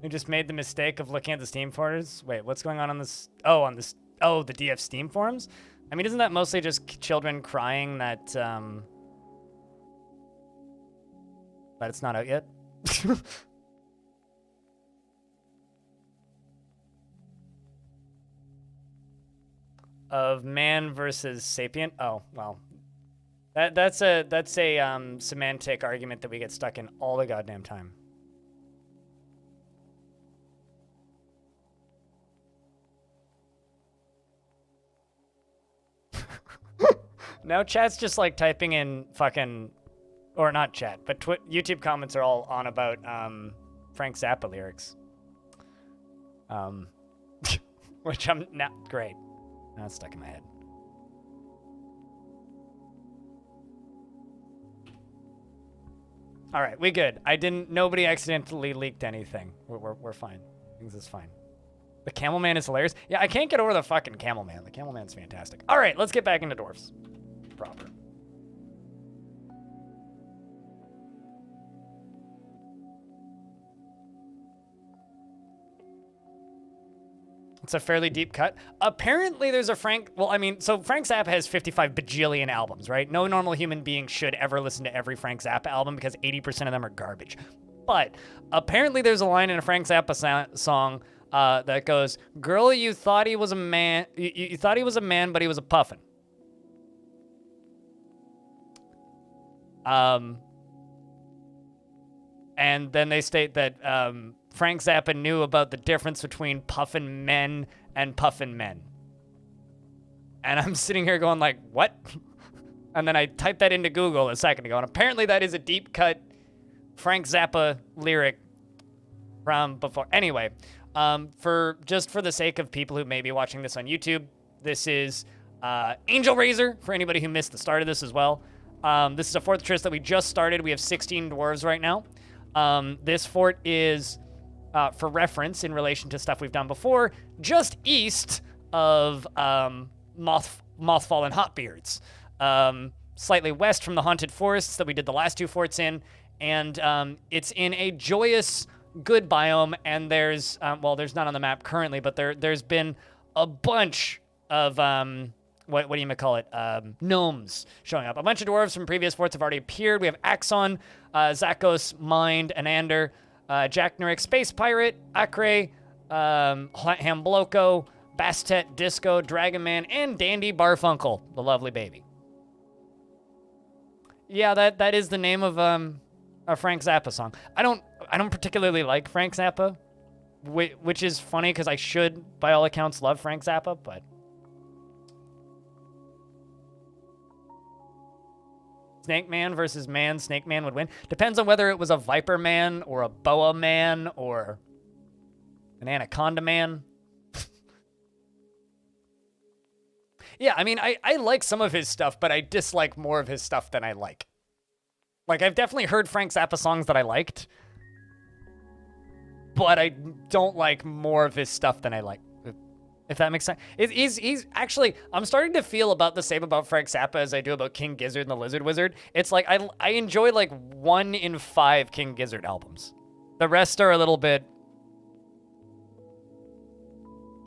We just made the mistake of looking at the Steam forums. Wait, what's going on this? Oh, on this. Oh, the DF Steam forums? I mean, isn't that mostly just children crying that it's not out yet? Of man versus sapient? Oh, well. That's a semantic argument that we get stuck in all the goddamn time. Now chat's just like typing in fucking, or not chat, but YouTube comments are all on about Frank Zappa lyrics. Which I'm not great. Now it's stuck in my head. All right, we good. Nobody accidentally leaked anything. We're fine. Things is fine. The Camel Man is hilarious. Yeah, I can't get over the fucking Camel Man. The Camel Man's fantastic. All right, let's get back into dwarfs. Proper. It's a fairly deep cut. Apparently there's a Frank... Well, I mean, so Frank Zappa has 55 bajillion albums, right? No normal human being should ever listen to every Frank Zappa album because 80% of them are garbage. But apparently there's a line in a Frank Zappa song that goes, "Girl, you thought he was a man... You thought he was a man, but he was a puffin." And then they state that Frank Zappa knew about the difference between puffin men and puffin men. And I'm sitting here going like, what? And then I typed that into Google a second ago, and apparently that is a deep cut Frank Zappa lyric from before. Anyway, for the sake of people who may be watching this on YouTube, this is Angelrazor, for anybody who missed the start of this as well. This is a fortress that we just started. We have 16 dwarves right now. This fort is, for reference in relation to stuff we've done before, just east of Mothfall and Hotbeards. Slightly west from the Haunted Forests that we did the last two forts in. And it's in a joyous, good biome. And there's, well, there's none on the map currently, but there's been a bunch of... what do you call it? Gnomes showing up. A bunch of dwarves from previous forts have already appeared. We have Axon, Zakos, Mind, Anander, Jack Nurik, Space Pirate, Acre, Hambloko, Bastet, Disco, Dragon Man, and Dandy Barfunkel, the lovely baby. Yeah, that is the name of a Frank Zappa song. I don't particularly like Frank Zappa, which is funny because I should, by all accounts, love Frank Zappa, but. Snake Man versus man. Snake Man would win. Depends on whether it was a Viper Man or a Boa Man or an Anaconda Man. Yeah, I mean, I like some of his stuff, but I dislike more of his stuff than I like. Like, I've definitely heard Frank Zappa songs that I liked, but I don't like more of his stuff than I like. If that makes sense. He's actually, I'm starting to feel about the same about Frank Zappa as I do about King Gizzard and the Lizard Wizard. It's like, I enjoy like 1 in 5 King Gizzard albums. The rest are a little bit...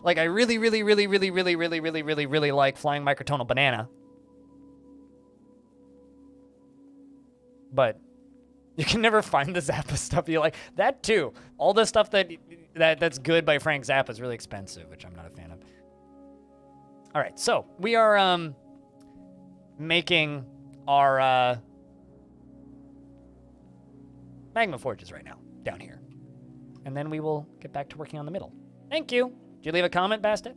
Like, I really like Flying Microtonal Banana. But you can never find the Zappa stuff you like. That too. All the stuff that's good by Frank Zappa is really expensive, which I'm not a fan of. All right, so we are making our magma forges right now down here, and then we will get back to working on the middle. Thank you. Did you leave a comment, Bastet?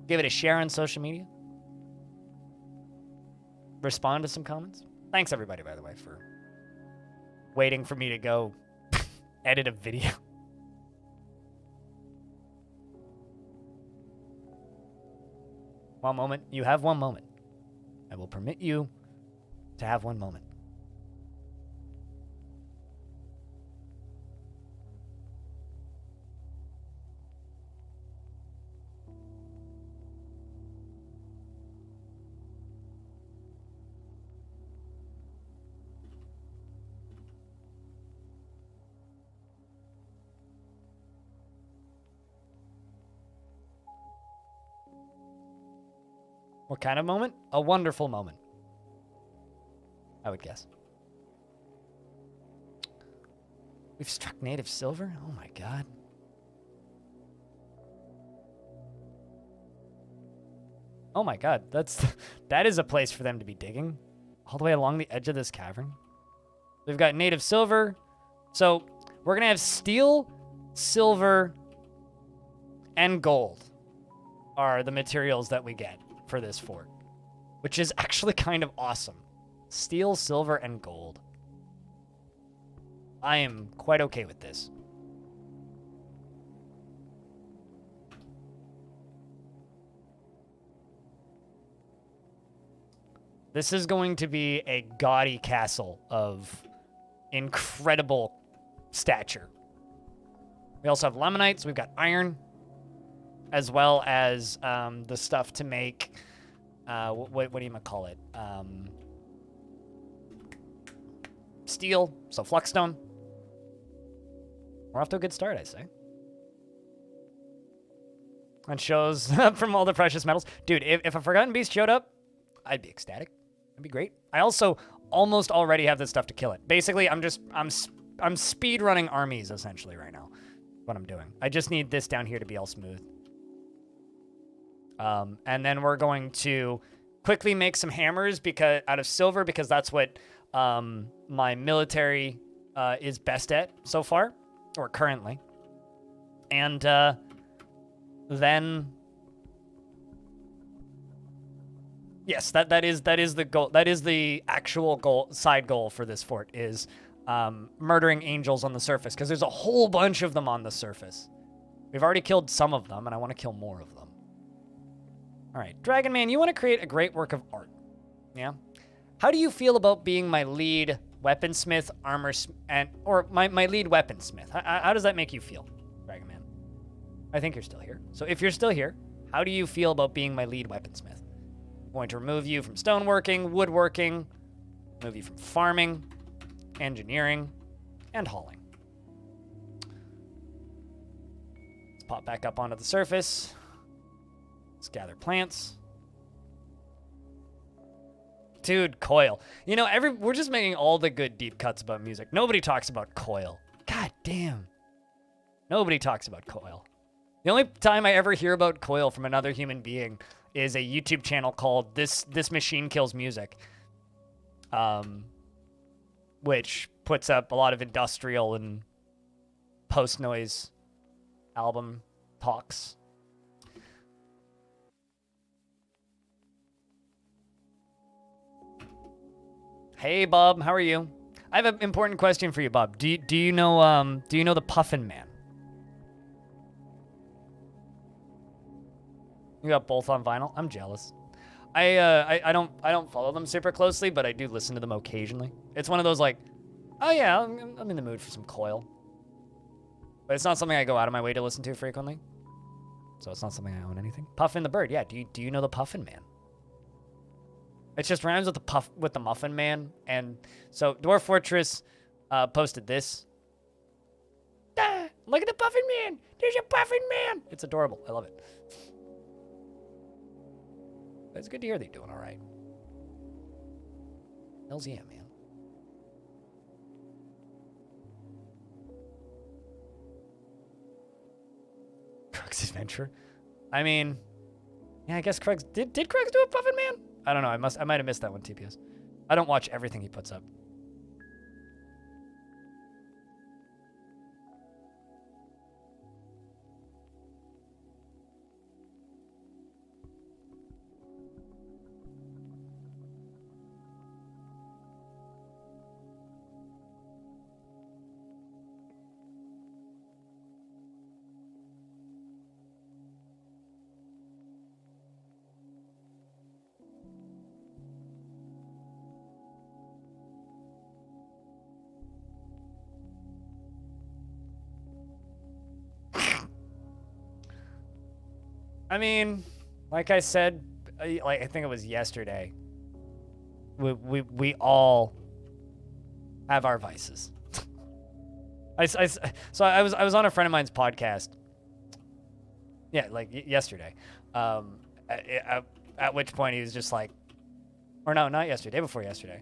Give it a share on social media. Respond to some comments. Thanks everybody, by the way, for waiting for me to go edit a video. One moment. You have 1 moment. I will permit you to have 1 moment. What kind of moment? A wonderful moment, I would guess. We've struck native silver? Oh my god. Oh my god, that is a place for them to be digging. All the way along the edge of this cavern. We've got native silver. So we're gonna have steel, silver, and gold are the materials that we get for this fort, which is actually kind of awesome. Steel, silver, and gold. I am quite okay with this. This is going to be a gaudy castle of incredible stature. We also have lemonites. We've got iron, as well as the stuff to make, what do you call it? Steel, so fluxstone. We're off to a good start, I say. And shows from all the precious metals. Dude, if a Forgotten Beast showed up, I'd be ecstatic. That'd be great. I also almost already have this stuff to kill it. Basically, I'm speed running armies essentially right now. What I'm doing. I just need this down here to be all smooth. And then we're going to quickly make some hammers out of silver because that's what my military is best at so far, or currently. And then yes, that is the goal. That is the actual side goal for this fort is murdering angels on the surface, because there's a whole bunch of them on the surface. We've already killed some of them, and I want to kill more of them. All right, Dragon Man, you want to create a great work of art, yeah? How do you feel about being my lead weaponsmith, or my lead weaponsmith? How does that make you feel, Dragon Man? I think you're still here. So if you're still here, how do you feel about being my lead weaponsmith? I'm going to remove you from stoneworking, woodworking, remove you from farming, engineering, and hauling. Let's pop back up onto the surface. Let's gather plants. Dude, Coil. You know, we're just making all the good deep cuts about music. Nobody talks about Coil. God damn. Nobody talks about Coil. The only time I ever hear about Coil from another human being is a YouTube channel called This Machine Kills Music, which puts up a lot of industrial and post-noise album talks. Hey, Bob, how are you? I have an important question for you, Bob. Do you know the Puffin Man? You got both on vinyl? I'm jealous. I don't follow them super closely, but I do listen to them occasionally. It's one of those like, oh yeah, I'm in the mood for some Coil. But it's not something I go out of my way to listen to frequently. So it's not something I own anything. Puffin the Bird, yeah. Do you know the Puffin Man? It just rhymes with the Muffin Man, and so Dwarf Fortress posted this. Ah, look at the Puffin Man! There's a Puffin Man! It's adorable. I love it. It's good to hear that you're doing all right. Hells yeah, man. Krug's Adventure. I mean, yeah, I guess Krug's did Krug's do a Puffin Man? I don't know. I might have missed that one, TPS. I don't watch everything he puts up. I mean, like I said, I think it was yesterday. We all have our vices. So I was on a friend of mine's podcast. Yeah, like yesterday. At which point he was just like, or no, not yesterday, day before yesterday,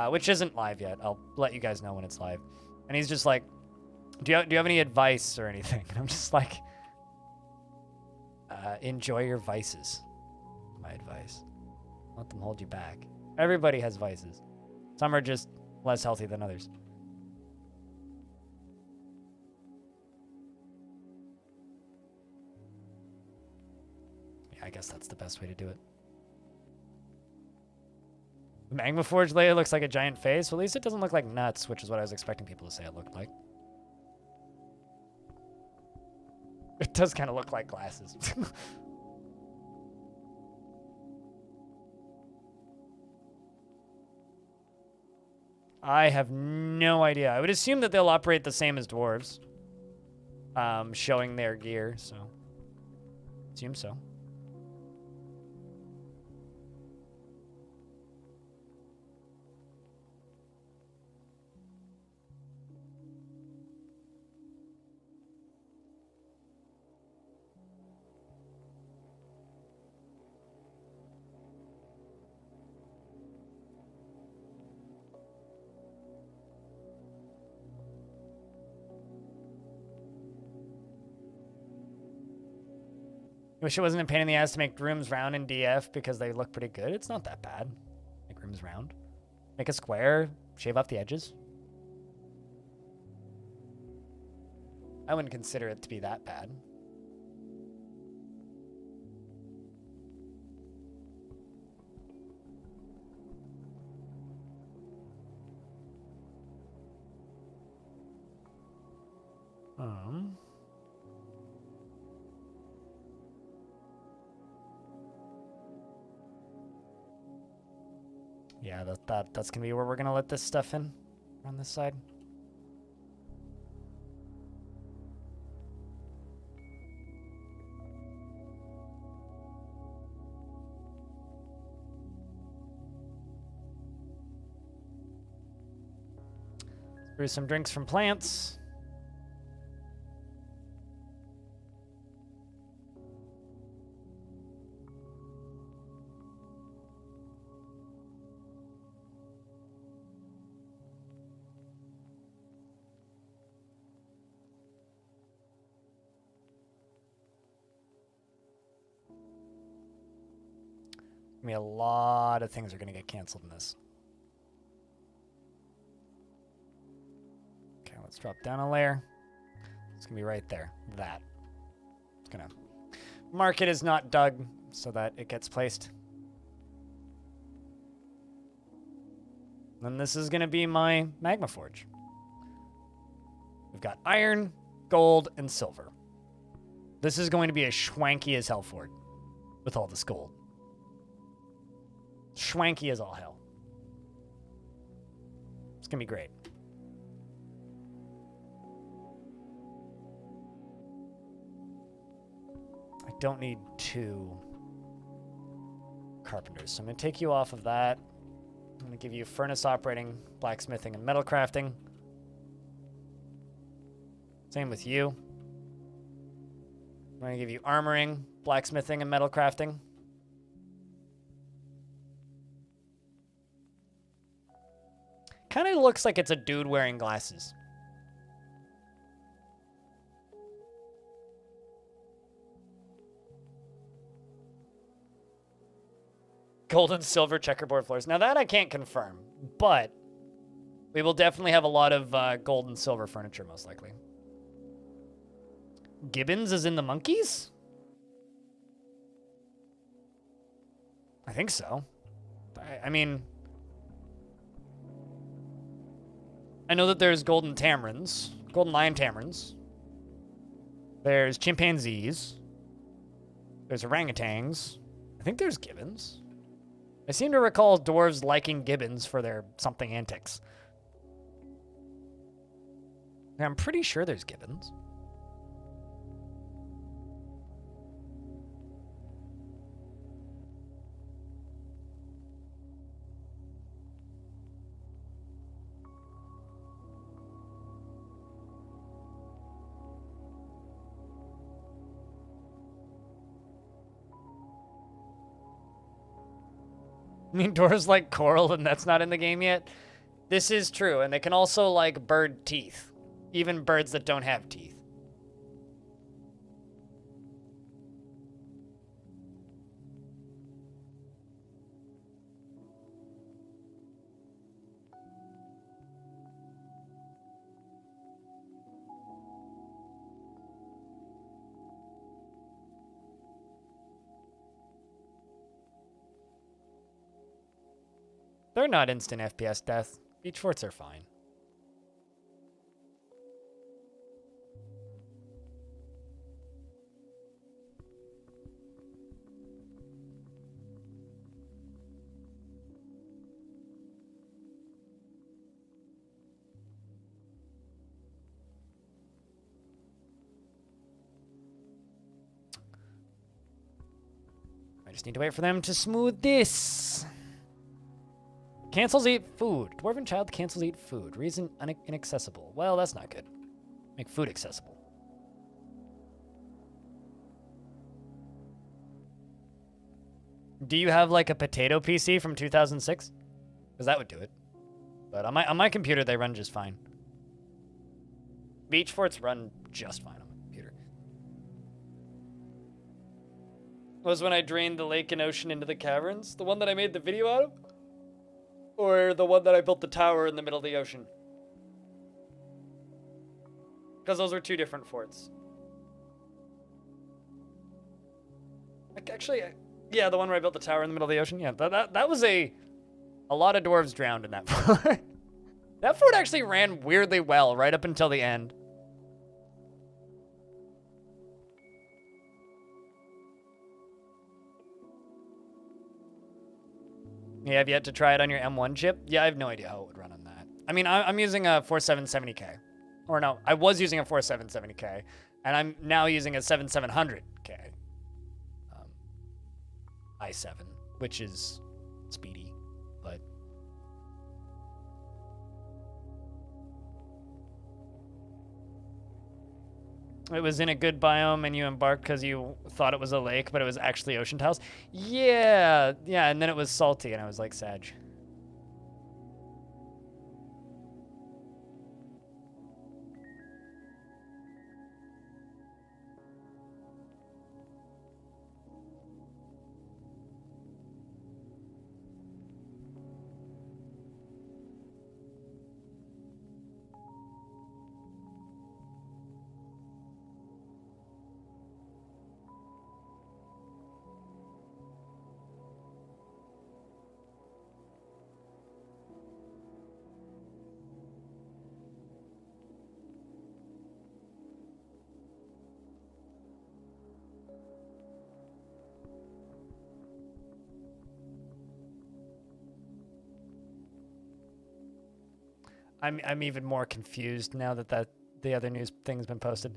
which isn't live yet. I'll let you guys know when it's live. And he's just like, do you have any advice or anything? And I'm just like, enjoy your vices. My advice. Let them hold you back. Everybody has vices. Some are just less healthy than others. Yeah, I guess that's the best way to do it. The Magma Forge layer looks like a giant face. Well, at least it doesn't look like nuts, which is what I was expecting people to say it looked like. It does kind of look like glasses. I have no idea. I would assume that they'll operate the same as dwarves. Showing their gear, so. Assume so. Wish it wasn't a pain in the ass to make rooms round in DF because they look pretty good. It's not that bad. Make rooms round. Make a square, shave off the edges. I wouldn't consider it to be that bad. Yeah, that's gonna be where we're gonna let this stuff in on this side. Brew some drinks from plants. I mean, a lot of things are going to get canceled in this. Okay, let's drop down a layer. It's going to be right there. That. It's going to mark it as not dug so that it gets placed. Then this is going to be my Magma Forge. We've got iron, gold, and silver. This is going to be a schwanky as hell fort with all this gold. Schwanky as all hell. It's going to be great. I don't need 2 carpenters, so I'm going to take you off of that. I'm going to give you furnace operating, blacksmithing, and metal crafting. Same with you. I'm going to give you armoring, blacksmithing, and metal crafting. Kind of looks like it's a dude wearing glasses. Gold and silver checkerboard floors. Now that I can't confirm, but we will definitely have a lot of gold and silver furniture, most likely. Gibbons is in the monkeys? I think so. I mean, I know that there's golden tamarins, golden lion tamarins. There's chimpanzees. There's orangutans. I think there's gibbons. I seem to recall dwarves liking gibbons for their something antics. I'm pretty sure there's gibbons. mean, dwarves like coral, and that's not in the game yet. This is true, and they can also like bird teeth, even birds that don't have teeth. They're not instant FPS death. Beach forts are fine. I just need to wait for them to smooth this. Cancels eat food. Dwarven child cancels eat food. Reason inaccessible. Well, that's not good. Make food accessible. Do you have like a potato PC from 2006? Because that would do it. But on my computer, they run just fine. Beach forts run just fine on my computer. Was when I drained the lake and ocean into the caverns? The one that I made the video out of? Or the one that I built the tower in the middle of the ocean? Because those were two different forts. Actually, yeah, the one where I built the tower in the middle of the ocean. Yeah, that was a lot of dwarves drowned in that fort. That fort actually ran weirdly well right up until the end. You have yet to try it on your M1 chip? Yeah, I have no idea how it would run on that. I mean, I'm using a 4770K. Or no, I was using a 4770K, and I'm now using a 7700K i7, which is speedy, but... It was in a good biome and you embarked because you thought it was a lake, but it was actually ocean tiles. Yeah, and then it was salty and I was like, Sag. I'm even more confused now that the other news thing's been posted.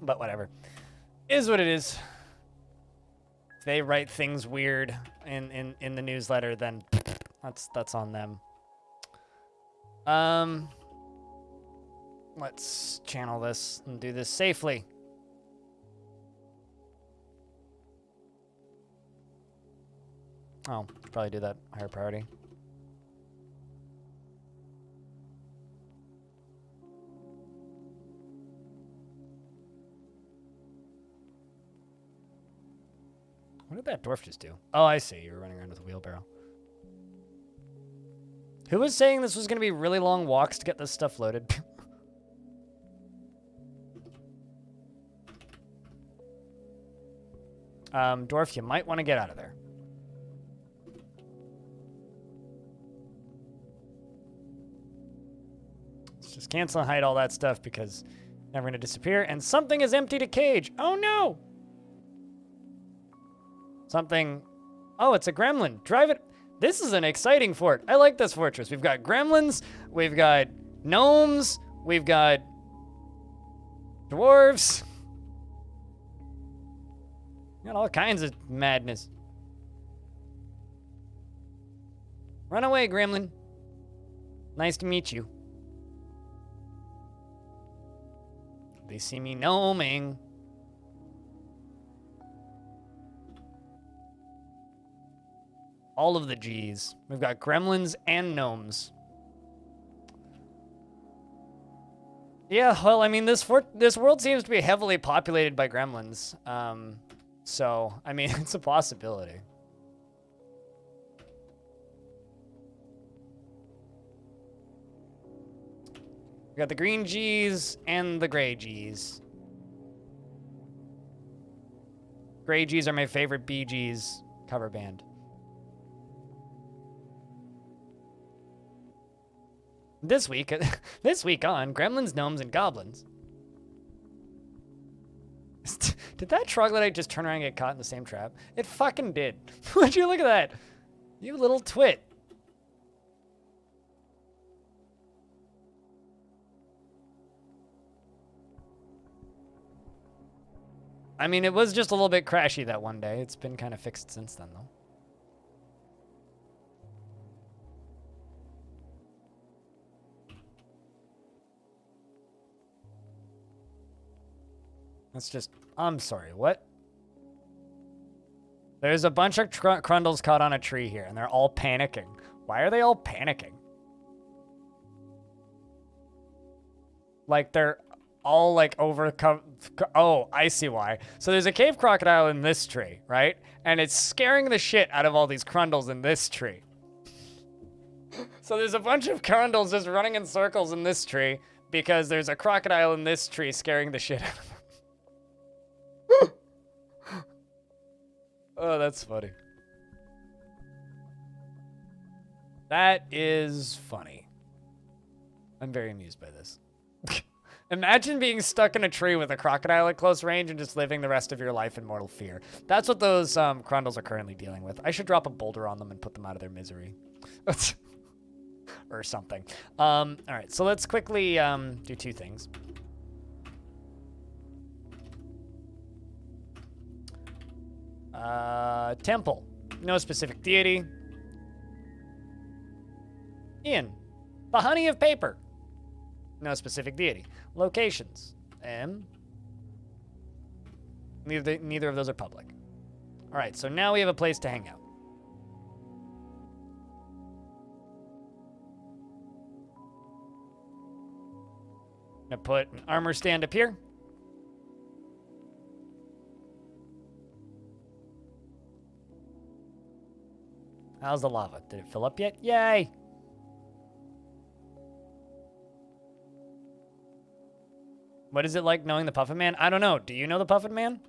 But whatever. Is what it is. If they write things weird in the newsletter, then that's on them. Let's channel this and do this safely. Oh, probably do that higher priority. What did that dwarf just do? Oh, I see. You were running around with a wheelbarrow. Who was saying this was going to be really long walks to get this stuff loaded? Dwarf, you might want to get out of there. Let's just cancel and hide all that stuff because never going to disappear. And something has emptied a cage. Oh, no. Something. Oh, it's a gremlin. Drive it. This is an exciting fort. I like this fortress. We've got gremlins. We've got gnomes. We've got dwarves. Got all kinds of madness. Run away, gremlin. Nice to meet you. They see me gnoming. All of the G's. We've got gremlins and gnomes. Yeah, well, I mean, this world seems to be heavily populated by gremlins. So, I mean, it's a possibility. We got the green G's and the gray G's. Gray G's are my favorite Bee Gees cover band. This week on Gremlins, Gnomes, and Goblins. Did that troglodyte just turn around and get caught in the same trap? It fucking did. Would you look at that? You little twit. I mean, it was just a little bit crashy that one day. It's been kind of fixed since then, though. That's just... I'm sorry, what? There's a bunch of Crundles caught on a tree here, and they're all panicking. Why are they all panicking? Like, they're all, like, oh, I see why. So there's a cave crocodile in this tree, right? And it's scaring the shit out of all these Crundles in this tree. So there's a bunch of Crundles just running in circles in this tree because there's a crocodile in this tree scaring the shit out of them. Oh, that's funny. That is funny. I'm very amused by this. Imagine being stuck in a tree with a crocodile at close range and just living the rest of your life in mortal fear. That's what those Crundles are currently dealing with. I should drop a boulder on them and put them out of their misery. Or something. All right, so let's quickly do two things. Temple. No specific deity. Ian. The honey of paper. No specific deity. Locations. Neither of those are public. All right, so now we have a place to hang out. I'm gonna put an armor stand up here. How's the lava? Did it fill up yet? Yay! What is it like knowing the Puffin Man? I don't know. Do you know the Puffin Man?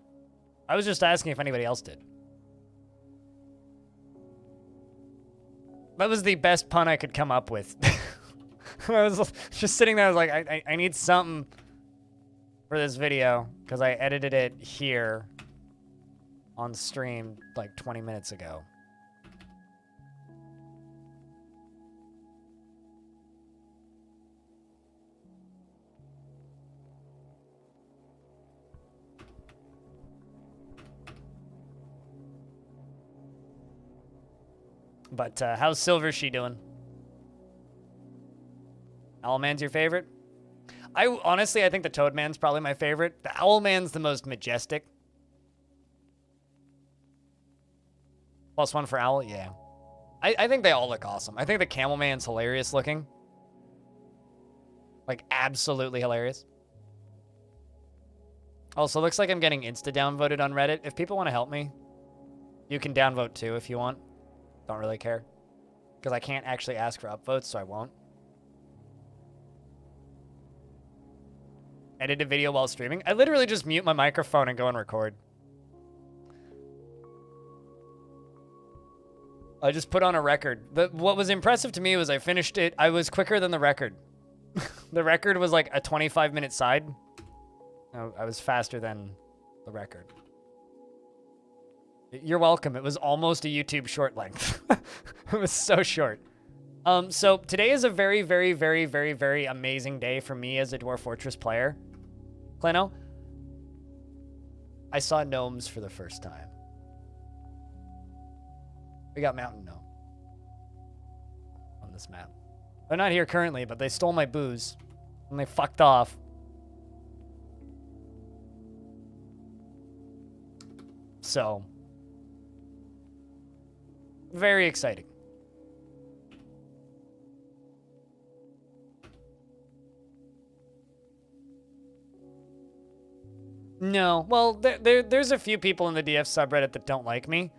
I was just asking if anybody else did. That was the best pun I could come up with. I was just sitting there, I was like, I need something for this video, because I edited it here on stream like 20 minutes ago. But how's Silvershe doing? Owlman's your favorite? Honestly, I think the Toadman's probably my favorite. The Owlman's the most majestic. +1 for Owl? Yeah. I think they all look awesome. I think the Camelman's hilarious looking. Like, absolutely hilarious. Also, looks like I'm getting insta-downvoted on Reddit. If people want to help me, you can downvote too if you want. Don't really care. Because I can't actually ask for upvotes, so I won't. Edit a video while streaming? I literally just mute my microphone and go and record. I just put on a record. What was impressive to me was I finished it. I was quicker than the record. The record was like a 25-minute side. I was faster than the record. You're welcome. It was almost a YouTube short length. It was so short. So today is a very, very, very, very, very amazing day for me as a Dwarf Fortress player. Kleno, I saw gnomes for the first time. We got mountain gnome on this map. They're not here currently, but they stole my booze and they fucked off. So, very exciting. No, well, there's a few people in the DF subreddit that don't like me,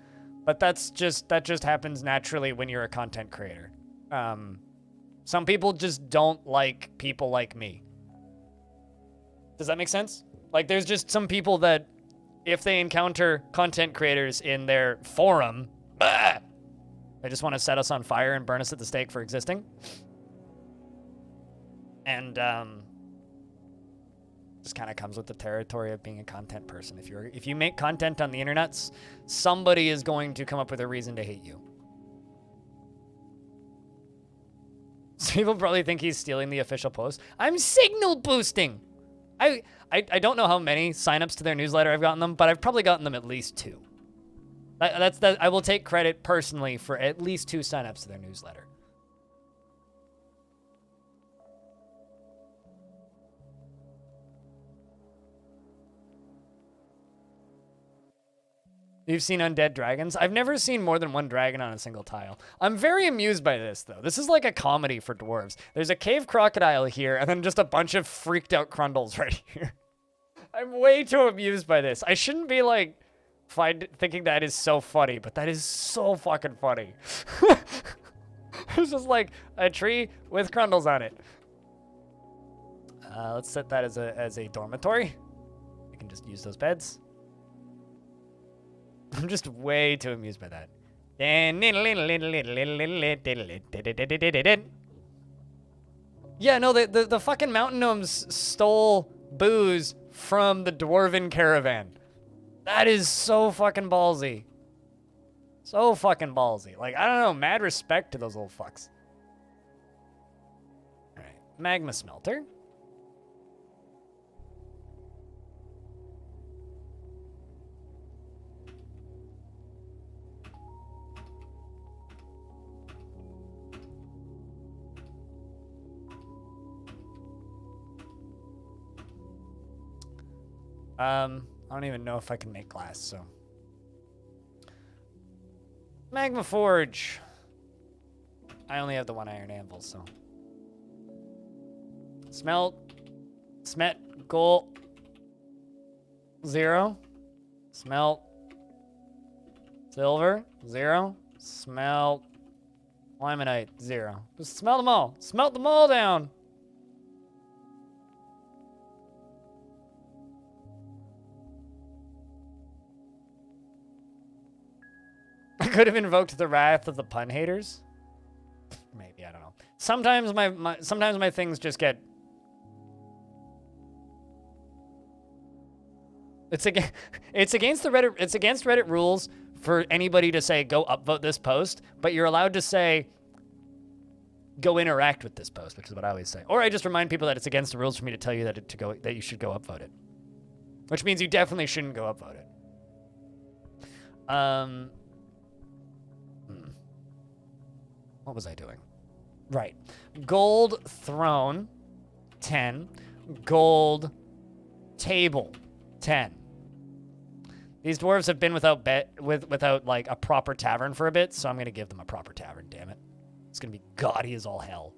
but that just happens naturally when you're a content creator. Some people just don't like people like me. Does that make sense? Like, there's just some people that, if they encounter content creators in their forum, they just want to set us on fire and burn us at the stake for existing. And just kind of comes with the territory of being a content person. If you make content on the internets, somebody is going to come up with a reason to hate you. So people probably think he's stealing the official post. I'm signal boosting. I don't know how many signups to their newsletter I've gotten them, but I've probably gotten them at least 2. I will take credit personally for at least 2 signups to their newsletter. You've seen undead dragons? I've never seen more than 1 dragon on a single tile. I'm very amused by this, though. This is like a comedy for dwarves. There's a cave crocodile here, and then just a bunch of freaked out crundles right here. I'm way too amused by this. I shouldn't be, like, thinking that is so funny, but that is so fucking funny. It's just like a tree with crundles on it. Let's set that as a dormitory. We can just use those beds. I'm just way too amused by that. Yeah, no, the fucking mountain gnomes stole booze from the dwarven caravan. That is so fucking ballsy. So fucking ballsy. Like, I don't know, mad respect to those little fucks. Alright, magma smelter. I don't even know if I can make glass, so. Magma Forge. I only have the 1 iron anvil, so. Smelt. Smet. Gold. 0. Smelt. Silver. 0. Smelt. Limonite. 0. Just smelt them all. Smelt them all down. I could have invoked the wrath of the pun haters. Maybe, I don't know. Sometimes my things just get. It's against Reddit rules for anybody to say go upvote this post, but you're allowed to say go interact with this post, which is what I always say. Or I just remind people that it's against the rules for me to tell you that you should go upvote it. Which means you definitely shouldn't go upvote it. What was I doing? Right. Gold throne, 10. Gold table, 10. These dwarves have been without like a proper tavern for a bit, so I'm gonna give them a proper tavern, damn it. It's gonna be gaudy as all hell.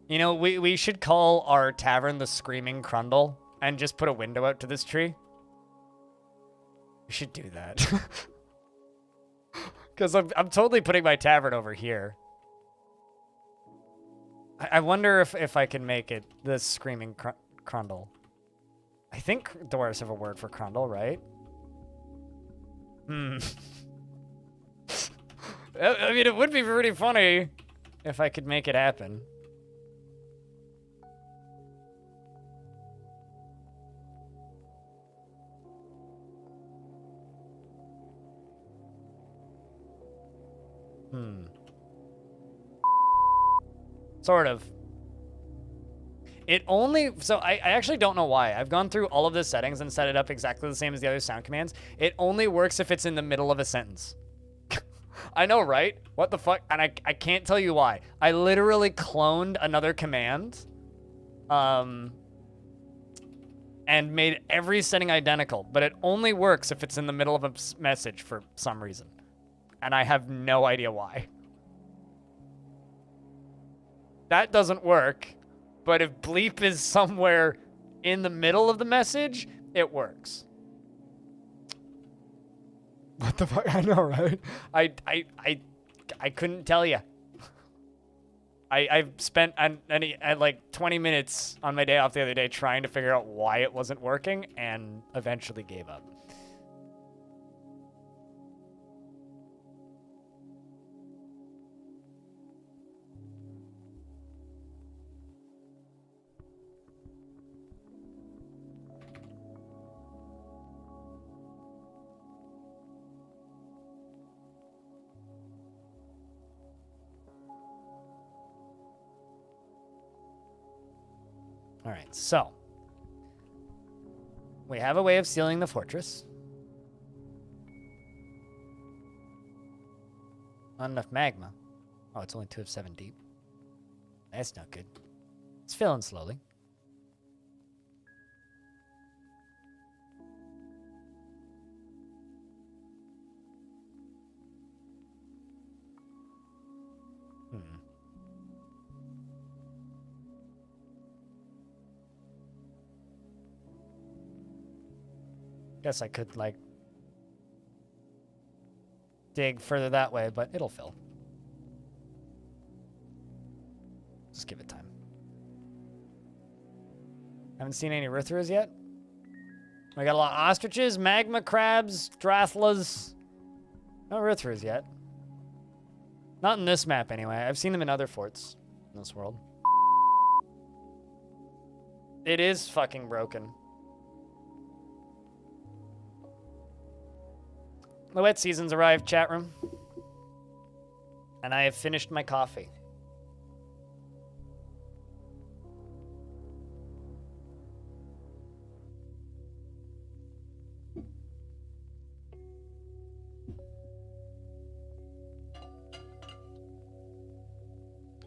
You know, we should call our tavern the Screaming Crundle and just put a window out to this tree. We should do that. Because I'm totally putting my tavern over here. I wonder if I can make it the Screaming Crundle. I think dwarves have a word for crundle, right? I mean, it would be pretty funny if I could make it happen. Sort of. So I actually don't know why. I've gone through all of the settings and set it up exactly the same as the other sound commands. It only works if it's in the middle of a sentence. I know, right? What the fuck? And I can't tell you why. I literally cloned another command And made every setting identical, but it only works if it's in the middle of a message for some reason. And I have no idea why. That doesn't work, but if bleep is somewhere in the middle of the message, it works. What the fuck? I know, right? I couldn't tell you. I spent like 20 minutes on my day off the other day trying to figure out why it wasn't working and eventually gave up. All right, so we have a way of sealing the fortress. Not enough magma. Oh, it's only 2 of 7 deep. That's not good. It's filling slowly. Guess I could, like, dig further that way, but it'll fill. Just give it time. Haven't seen any Rithras yet. We got a lot of ostriches, magma crabs, drathlas. No Rithras yet. Not in this map, anyway. I've seen them in other forts in this world. It is fucking broken. The wet season's arrived, chat room. And I have finished my coffee.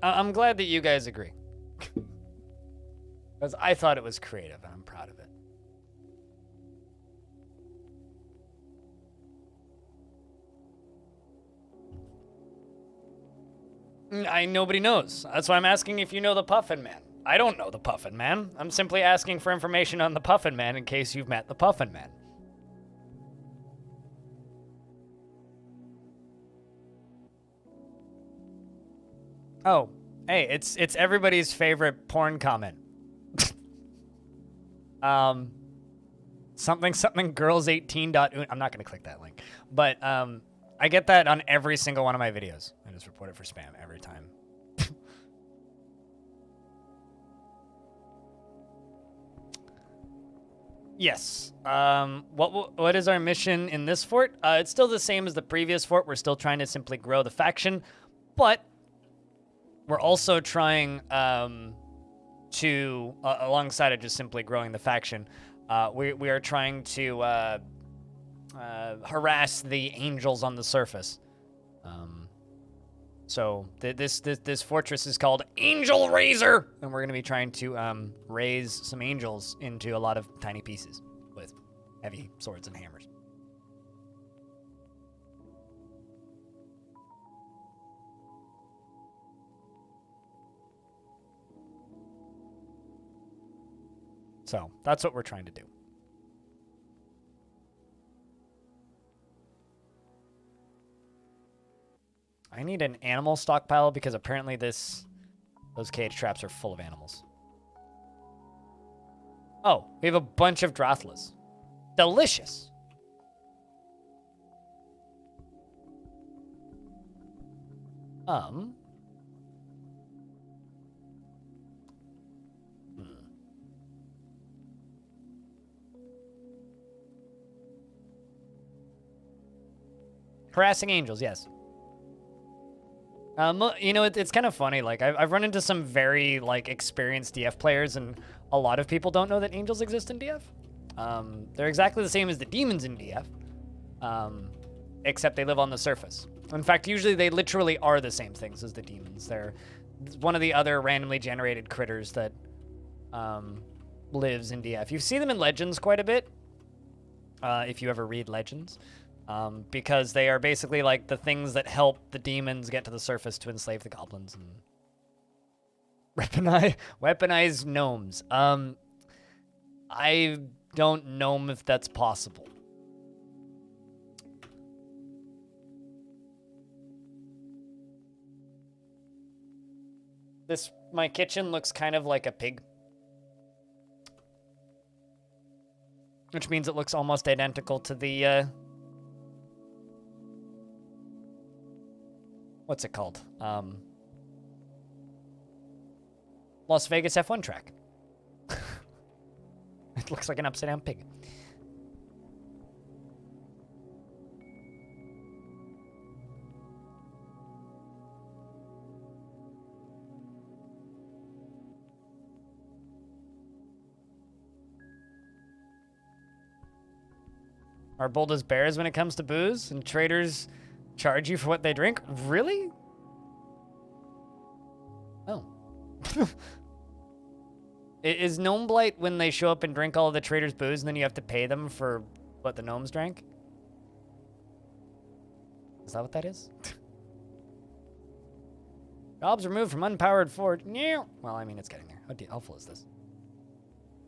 I'm glad that you guys agree. Because I thought it was creative, and I'm proud of it. Nobody knows. That's why I'm asking if you know the Puffin Man. I don't know the Puffin Man. I'm simply asking for information on the Puffin Man in case you've met the Puffin Man. Oh, hey, it's everybody's favorite porn comment. something girls 18. I'm not gonna click that link, but I get that on every single one of my videos. I just report it for spam every time. Yes. What is our mission in this fort? It's still the same as the previous fort. We're still trying to simply grow the faction, but we're also trying to, alongside of just simply growing the faction, we are trying to harass the angels on the surface. So this fortress is called Angelrazor, and we're going to be trying to raise some angels into a lot of tiny pieces with heavy swords and hammers. So that's what we're trying to do. I need an animal stockpile because apparently those cage traps are full of animals. Oh, we have a bunch of Drathlas. Delicious. Harassing angels, yes. You know, it's kind of funny. Like, I've run into some very, like, experienced DF players, and a lot of people don't know that angels exist in DF. They're exactly the same as the demons in DF, except they live on the surface. In fact, usually they literally are the same things as the demons. They're one of the other randomly generated critters that lives in DF. You see them in Legends quite a bit, if you ever read Legends, because they are basically like the things that help the demons get to the surface to enslave the goblins and weaponize gnomes. I don't know if that's possible. My kitchen looks kind of like a pig. Which means it looks almost identical to the, what's it called? Las Vegas F1 track. It looks like an upside down pig. Are bold as bears when it comes to booze, and traders charge you for what they drink? Really? Oh. Is Gnome Blight when they show up and drink all of the traders' booze, and then you have to pay them for what the gnomes drank? Is that what that is? Jobs removed from unpowered forge. Well, I mean, it's getting there. How full is this?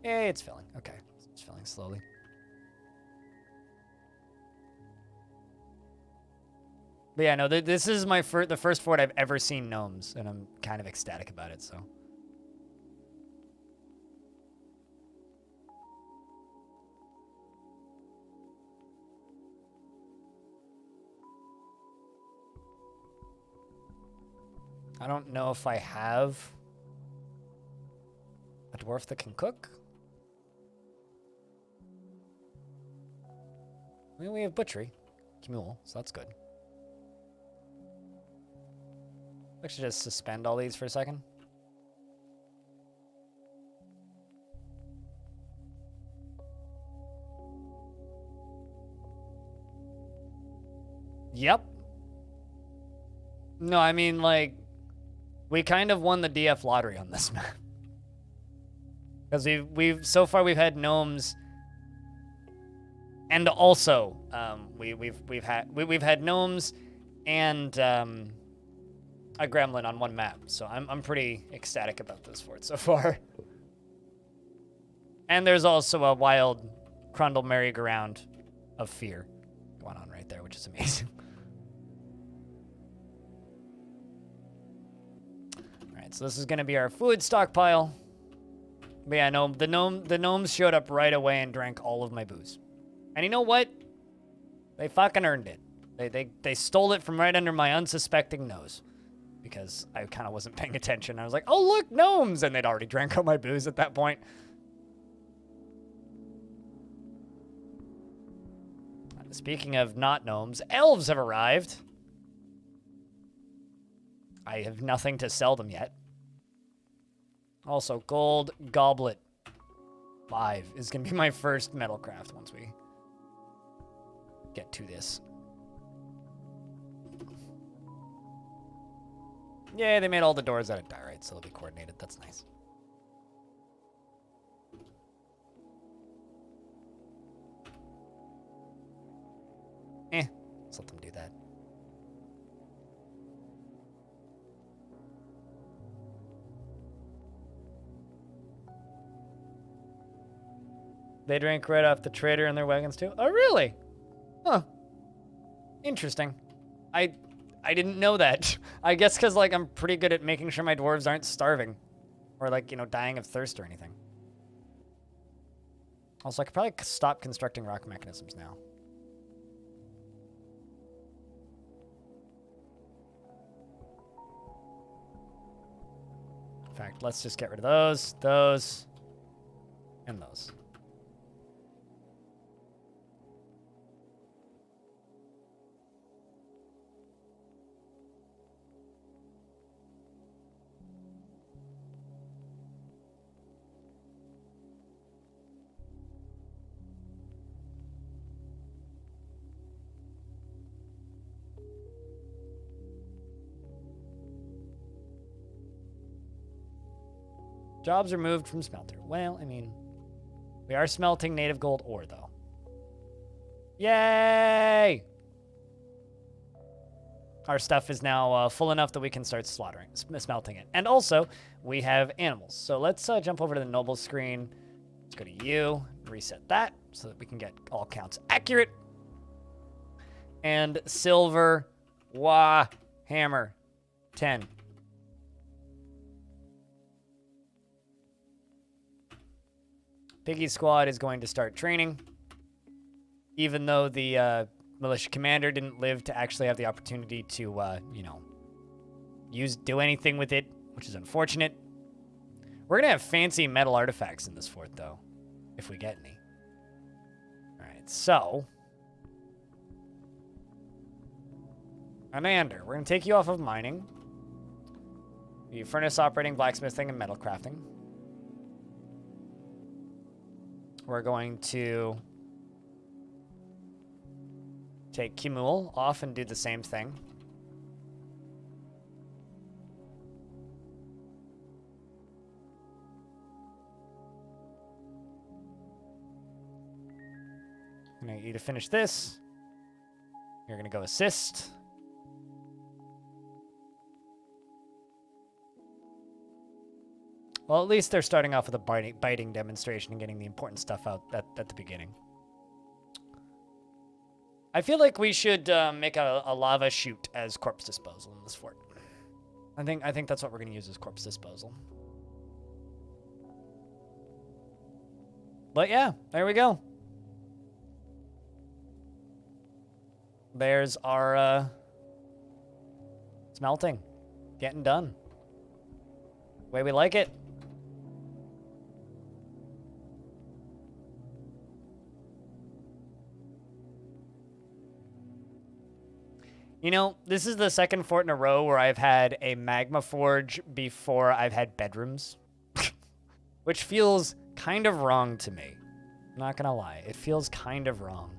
Hey, it's filling. Okay. It's filling slowly. But yeah, no, this is the first fort I've ever seen gnomes, and I'm kind of ecstatic about it, so. I don't know if I have a dwarf that can cook. I mean, we have butchery, Camule, so that's good. Let's just suspend all these for a second. Yep. No, I mean, like, we kind of won the DF lottery on this map. Because so far we've had gnomes, and also we've had gnomes and a gremlin on one map, so I'm pretty ecstatic about this fort so far. And there's also a wild Crundle merry-go-round of fear going on right there, which is amazing. All right, so this is gonna be our food stockpile. But yeah, no, the gnomes showed up right away and drank all of my booze. And you know what? They fucking earned it. They stole it from right under my unsuspecting nose. Because I kind of wasn't paying attention. I was like, oh, look, gnomes! And they'd already drank all my booze at that point. Speaking of not gnomes, elves have arrived. I have nothing to sell them yet. Also, gold goblet 5 is going to be my first metal craft once we get to this. Yeah, they made all the doors out of diorite, so they'll be coordinated. That's nice. Let's let them do that. They drank right off the trader in their wagons too? Oh, really? Huh. Interesting. I didn't know that. I guess because, like, I'm pretty good at making sure my dwarves aren't starving. Or, like, you know, dying of thirst or anything. Also, I could probably stop constructing rock mechanisms now. In fact, let's just get rid of those, and those. Jobs removed from smelter. Well, I mean, we are smelting native gold ore, though. Yay! Our stuff is now full enough that we can start smelting it. And also, we have animals. So let's jump over to the noble screen. Let's go to you, reset that so that we can get all counts accurate. And silver, hammer, 10. Piggy Squad is going to start training. Even though the militia commander didn't live to actually have the opportunity to, you know, do anything with it, which is unfortunate. We're going to have fancy metal artifacts in this fort, though, if we get any. All right, so... Anander, we're going to take you off of mining. The furnace operating, blacksmithing, and metal crafting. We're going to take Kimul off and do the same thing. I'm going to get you to finish this. You're going to go assist. Well, at least they're starting off with a biting demonstration and getting the important stuff out at the beginning. I feel like we should make a lava chute as corpse disposal in this fort. I think that's what we're going to use as corpse disposal. But yeah, there we go. There's our smelting. Getting done. The way we like it. You know, this is the second fort in a row where I've had a magma forge before I've had bedrooms. Which feels kind of wrong to me. I'm not gonna lie. It feels kind of wrong.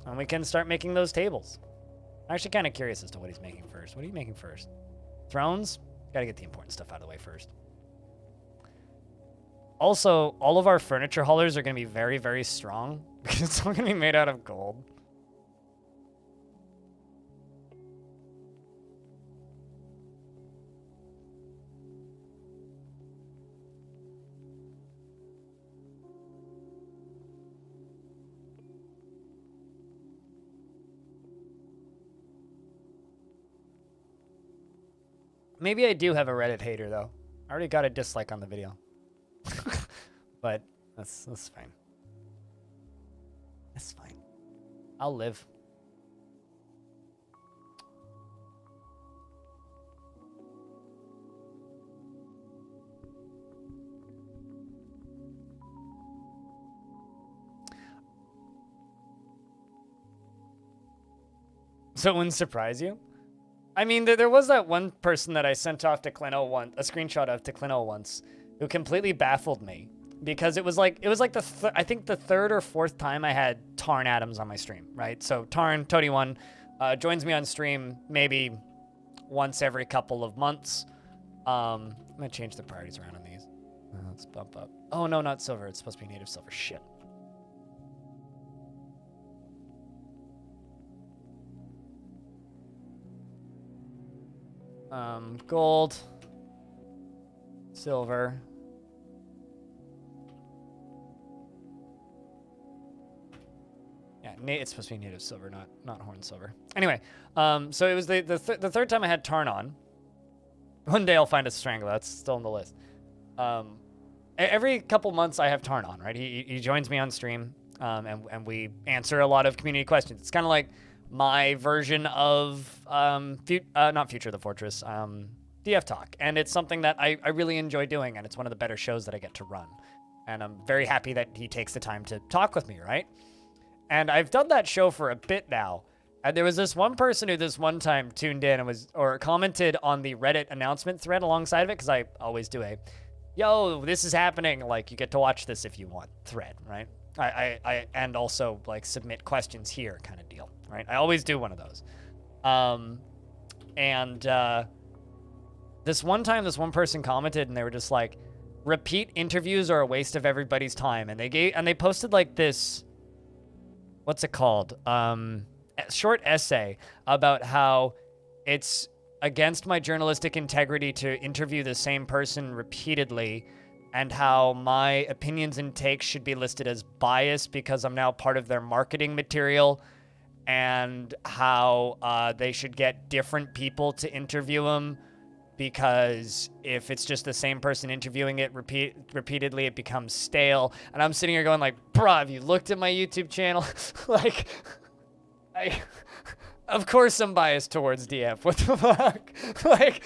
And we can start making those tables. I'm actually kind of curious as to what he's making first. What are you making first? Thrones? Gotta get the important stuff out of the way first. Also, all of our furniture haulers are going to be very, very strong because it's all going to be made out of gold. Maybe I do have a Reddit hater, though. I already got a dislike on the video. But that's fine. That's fine. I'll live. So it wouldn't surprise you? I mean, there was that one person that I sent off to Clino once, a screenshot of to Clino once, who completely baffled me. Because it was like I think the third or fourth time I had Tarn Adams on my stream, right? So Tarn, Toady1, joins me on stream maybe once every couple of months. I'm going to change the priorities around on these. Let's bump up. Oh, no, not silver. It's supposed to be native silver. Shit. Gold. Silver. Yeah, it's supposed to be native silver, not horn silver. Anyway, so it was the third time I had Tarn on. One day I'll find a Strangler. That's still on the list. Every couple months I have Tarn on, right? He joins me on stream, and we answer a lot of community questions. It's kind of like my version of not Future of the Fortress, DF Talk, and it's something that I really enjoy doing, and it's one of the better shows that I get to run. And I'm very happy that he takes the time to talk with me, right? And I've done that show for a bit now. And there was this one person who this one time tuned in and commented on the Reddit announcement thread alongside of it, because I always do a, yo, this is happening, like, you get to watch this if you want thread, right? And also like submit questions here kind of deal, right? I always do one of those. This one time, this one person commented and they were just like, repeat interviews are a waste of everybody's time. And they posted like this, what's it called? Short essay about how it's against my journalistic integrity to interview the same person repeatedly, and how my opinions and takes should be listed as biased because I'm now part of their marketing material, and how they should get different people to interview them, because if it's just the same person interviewing it repeatedly, it becomes stale. And I'm sitting here going like, bruh, have you looked at my YouTube channel? Like, of course I'm biased towards DF. What the fuck? Like,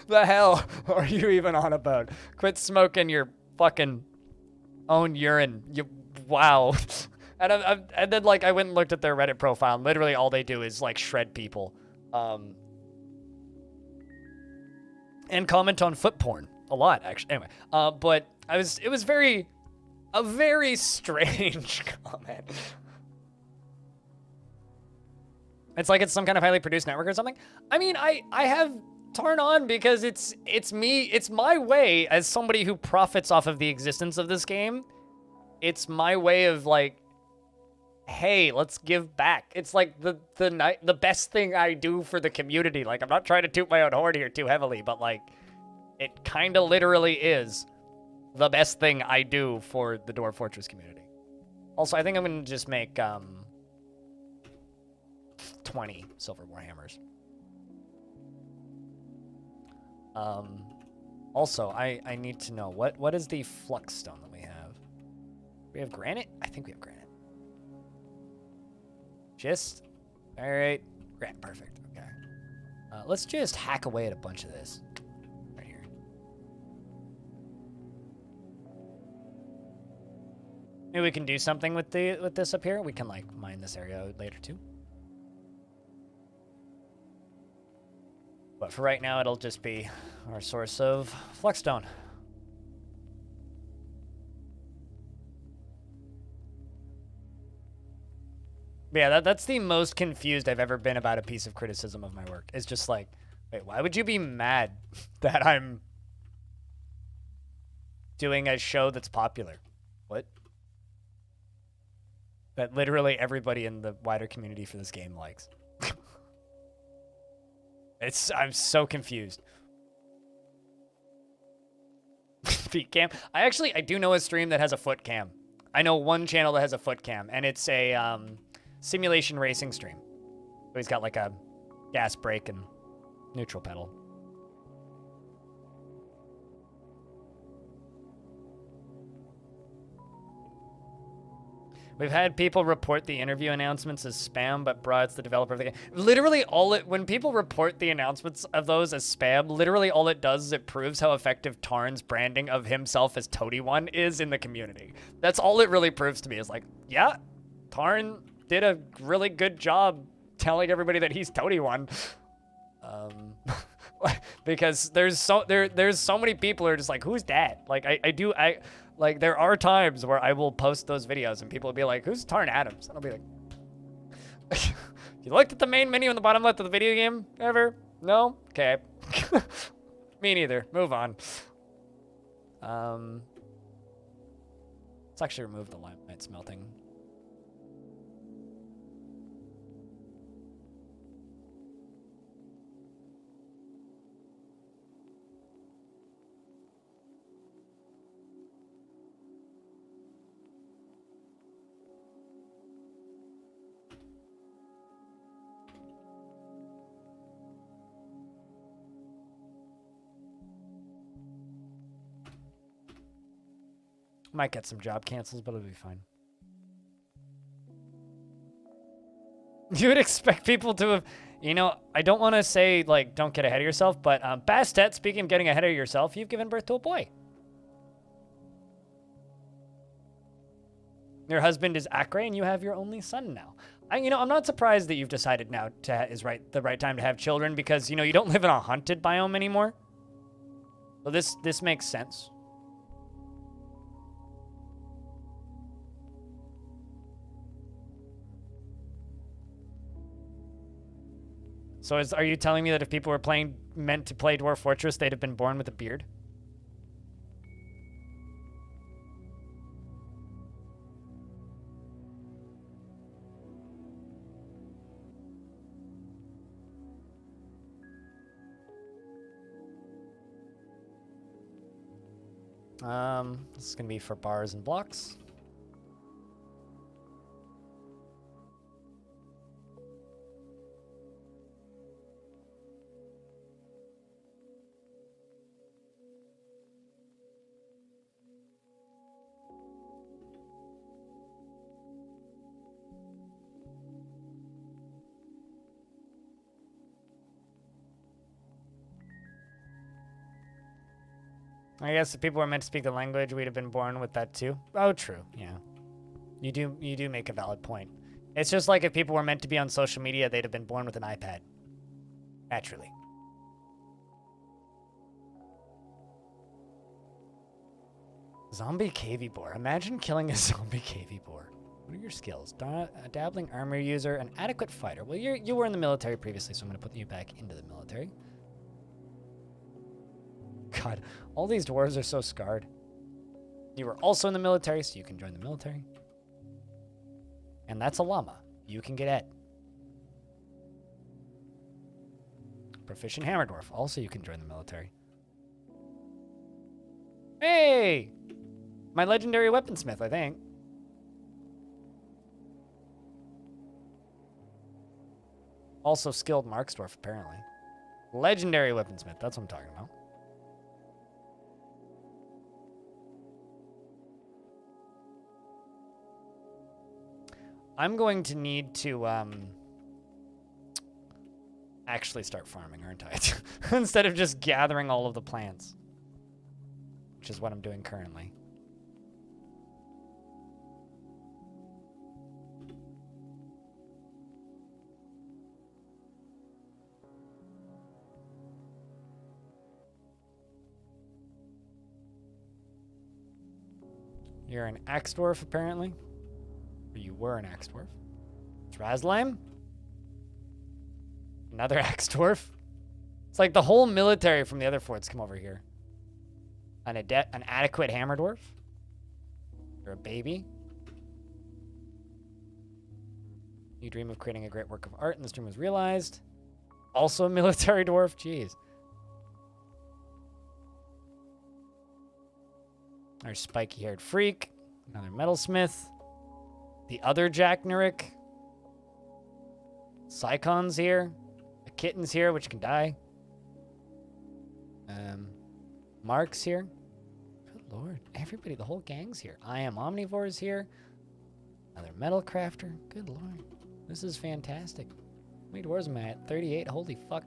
the hell are you even on about? Quit smoking your fucking own urine. Wow. And then like I went and looked at their Reddit profile, and literally all they do is like shred people. And comment on foot porn a lot, actually. Anyway, but it was a very strange comment. It's like it's some kind of highly produced network or something. I mean, I have Tarn on because it's me. It's my way as somebody who profits off of the existence of this game. It's my way of like, hey, let's give back. It's like the best thing I do for the community. Like, I'm not trying to toot my own horn here too heavily, but like, it kind of literally is the best thing I do for the Dwarf Fortress community. Also, I think I'm gonna just make 20 silver warhammers. Also, I need to know what is the flux stone that we have? We have granite? I think we have granite. Just, all right, granite, perfect, okay. Let's just hack away at a bunch of this right here. Maybe we can do something with this up here. We can like mine this area later too. But for right now, it'll just be our source of fluxstone. But yeah, that's the most confused I've ever been about a piece of criticism of my work. It's just like, wait, why would you be mad that I'm doing a show that's popular? What? That literally everybody in the wider community for this game likes. I'm so confused. Feet cam. I do know a stream that has a foot cam. I know one channel that has a foot cam, and it's a simulation racing stream. So he's got like a gas brake and neutral pedal. We've had people report the interview announcements as spam, but bruh, it's the developer of the game. Literally when people report the announcements of those as spam, literally all it does is it proves how effective Tarn's branding of himself as Toady One is in the community. That's all it really proves to me, is like, yeah, Tarn did a really good job telling everybody that he's Toady One. Because there's so many people who are just like, who's that? Like, like, there are times where I will post those videos and people will be like, who's Tarn Adams? And I'll be like, you looked at the main menu on the bottom left of the video game ever? No? Okay. Me neither. Move on. Let's actually remove the limonite smelting. Might get some job cancels, but it'll be fine. You would expect people to have, you know, I don't want to say, like, don't get ahead of yourself, but Bastet, speaking of getting ahead of yourself, you've given birth to a boy. Your husband is Acre, and you have your only son now. I'm not surprised that you've decided now is the right time to have children, because, you know, you don't live in a haunted biome anymore. So this makes sense. So are you telling me that if people were meant to play Dwarf Fortress, they'd have been born with a beard? This is gonna be for bars and blocks. I guess if people were meant to speak the language, we'd have been born with that too. Oh, true. Yeah. You do make a valid point. It's just like if people were meant to be on social media, they'd have been born with an iPad. Naturally. Zombie cavy boar. Imagine killing a zombie cavy boar. What are your skills? A dabbling armor user, an adequate fighter. Well, you were in the military previously, so I'm going to put you back into the military. God, all these dwarves are so scarred. You were also in the military, so you can join the military. And that's a llama. You can get Ed. Proficient hammer dwarf. Also, you can join the military. Hey! My legendary weaponsmith, I think. Also skilled marks dwarf, apparently. Legendary weaponsmith. That's what I'm talking about. I'm going to need to actually start farming, aren't I? Instead of just gathering all of the plants, which is what I'm doing currently. You're an axe dwarf, apparently. Or you were an axe dwarf. Thraslime? Another axe dwarf? It's like the whole military from the other forts come over here. An adequate hammer dwarf? You're a baby? You dream of creating a great work of art and this dream was realized. Also a military dwarf? Jeez. Our spiky-haired freak. Another metalsmith. The other Jack Nurik. Sycon's here. A kitten's here, which can die. Mark's here. Good lord. Everybody, the whole gang's here. I am Omnivore's here. Another metal crafter. Good lord. This is fantastic. How many dwarves am I at? 38. Holy fuck.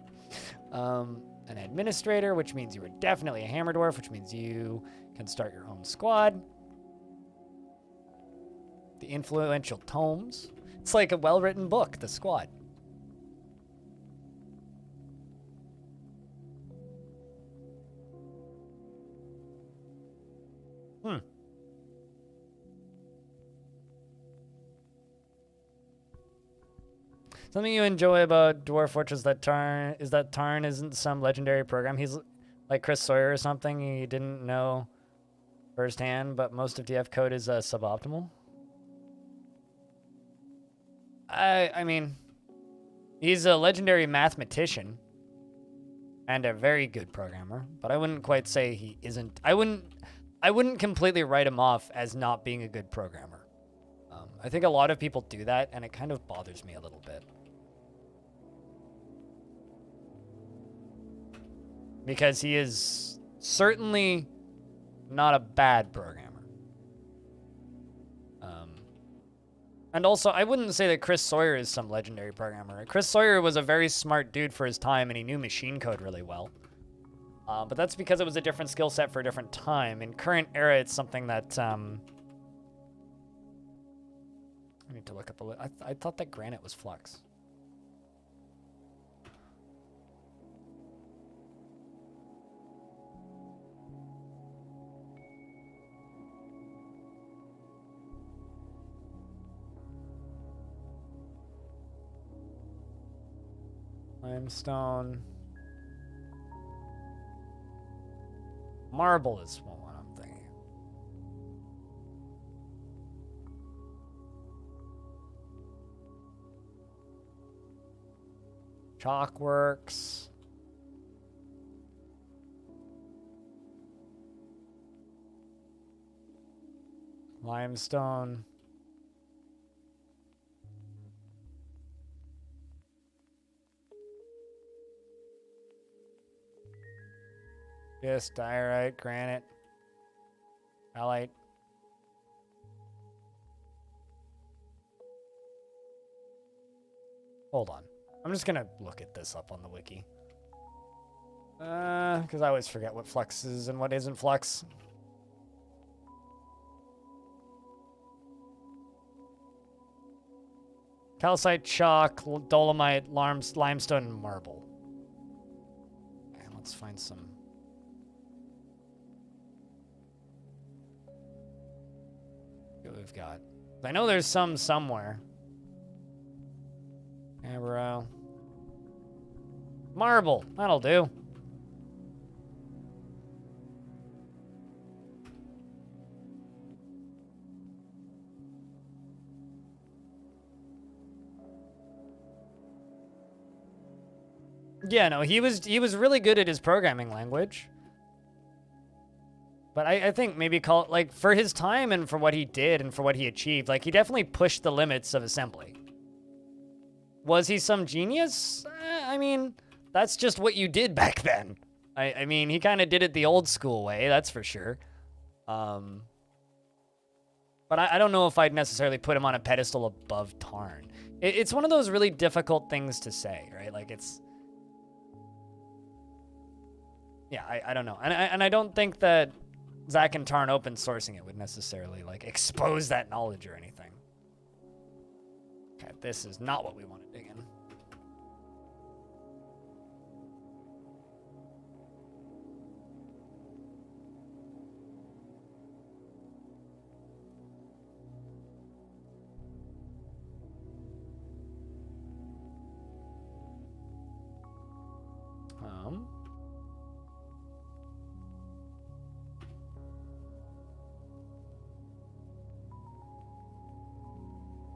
An administrator, which means you were definitely a hammer dwarf, which means you can start your own squad. The influential tomes. It's like a well-written book, the squad. Something you enjoy about Dwarf Fortress is that Tarn isn't some legendary program. He's like Chris Sawyer or something. He didn't know firsthand, but most of DF code is suboptimal. I mean, he's a legendary mathematician and a very good programmer, but I wouldn't quite say he isn't. I wouldn't completely write him off as not being a good programmer. I think a lot of people do that, and it kind of bothers me a little bit. Because he is certainly not a bad programmer. And also, I wouldn't say that Chris Sawyer is some legendary programmer. Chris Sawyer was a very smart dude for his time, and he knew machine code really well. But that's because it was a different skill set for a different time. In current era, it's something that... I need to look up a little... I thought that granite was flux. Limestone. Marble is one I'm thinking. Chalkworks. Limestone. Yes, diorite, granite, halite. Hold on. I'm just gonna look at this up on the wiki. Because I always forget what flux is and what isn't flux. Calcite, chalk, dolomite, limestone, and marble. Okay, let's find some. See what we've got. I know there's some somewhere. Gabriel. Marble. That'll do. Yeah, no, he was really good at his programming language. But I think maybe call it, like, for his time and for what he did and for what he achieved, like, he definitely pushed the limits of assembly. Was he some genius? I mean, that's just what you did back then. I mean, he kind of did it the old school way, that's for sure. But I don't know if I'd necessarily put him on a pedestal above Tarn. It's one of those really difficult things to say, right? Like, it's... Yeah, I don't know. And I don't think that Zach and Tarn open sourcing it would necessarily, like, expose that knowledge or anything. Okay, this is not what we want to dig in.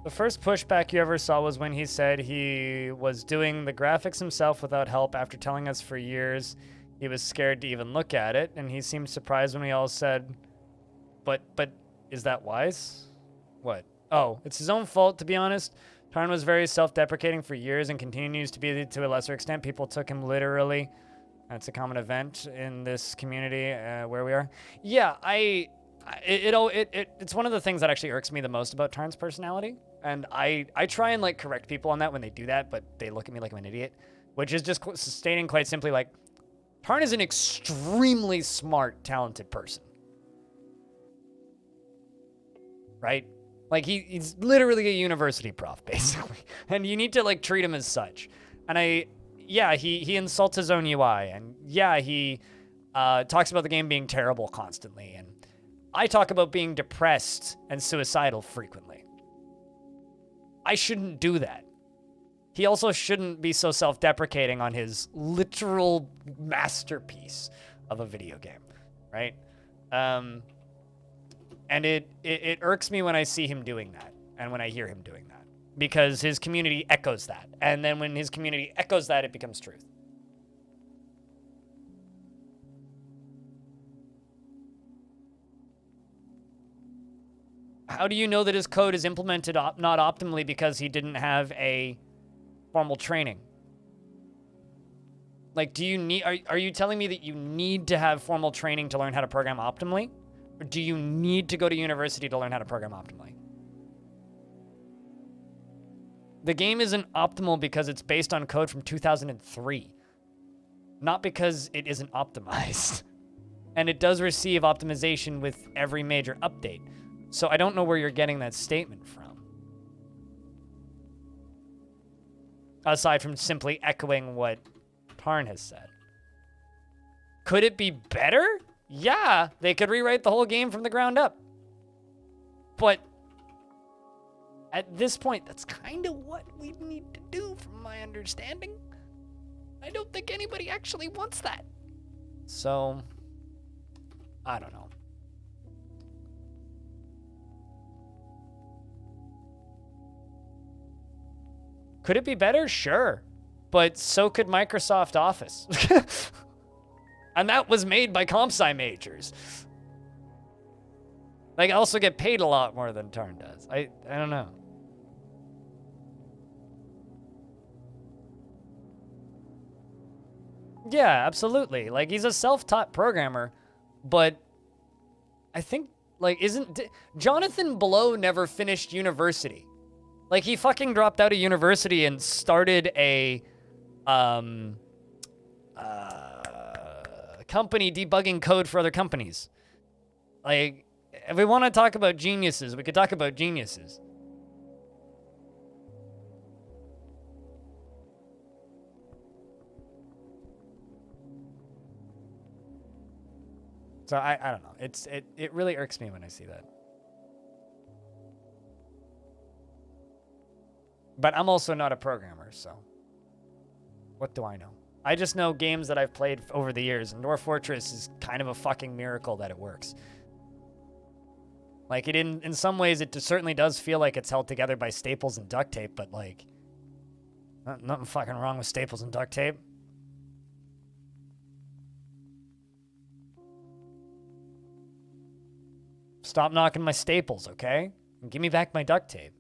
The first pushback you ever saw was when he said he was doing the graphics himself without help after telling us for years he was scared to even look at it, and he seemed surprised when we all said, but is that wise? What? Oh, it's his own fault, to be honest. Tarn was very self-deprecating for years and continues to be to a lesser extent. People took him literally. That's a common event in this community where we are. Yeah, it's one of the things that actually irks me the most about Tarn's personality. And I try and, like, correct people on that when they do that, but they look at me like I'm an idiot, which is just stating quite simply, like, Tarn is an extremely smart, talented person. Right? Like, he's literally a university prof, basically. And you need to, like, treat him as such. And yeah, he insults his own UI. And yeah, he talks about the game being terrible constantly. And I talk about being depressed and suicidal frequently. I shouldn't do that. He also shouldn't be so self-deprecating on his literal masterpiece of a video game, right? And it irks me when I see him doing that and when I hear him doing that, because his community echoes that. And then when his community echoes that, it becomes truth. How do you know that his code is implemented not optimally because he didn't have a formal training? Like, do you need... Are you telling me that you need to have formal training to learn how to program optimally? Or do you need to go to university to learn how to program optimally? The game isn't optimal because it's based on code from 2003. Not because it isn't optimized. And it does receive optimization with every major update. So I don't know where you're getting that statement from. Aside from simply echoing what Tarn has said. Could it be better? Yeah, they could rewrite the whole game from the ground up. But at this point, that's kind of what we need to do, from my understanding. I don't think anybody actually wants that. So, I don't know. Could it be better? Sure. But so could Microsoft Office. And that was made by comp sci majors. Like, I also get paid a lot more than Tarn does. I don't know. Yeah, absolutely. Like, he's a self-taught programmer, but I think, like, Jonathan Blow never finished university. Like, he fucking dropped out of university and started a, company debugging code for other companies. Like, if we want to talk about geniuses, we could talk about geniuses. So I don't know. It really irks me when I see that. But I'm also not a programmer, so what do I know? I just know games that I've played over the years, and Dwarf Fortress is kind of a fucking miracle that it works. Like, in some ways, it certainly does feel like it's held together by staples and duct tape, but, like, nothing fucking wrong with staples and duct tape. Stop knocking my staples, okay? And give me back my duct tape.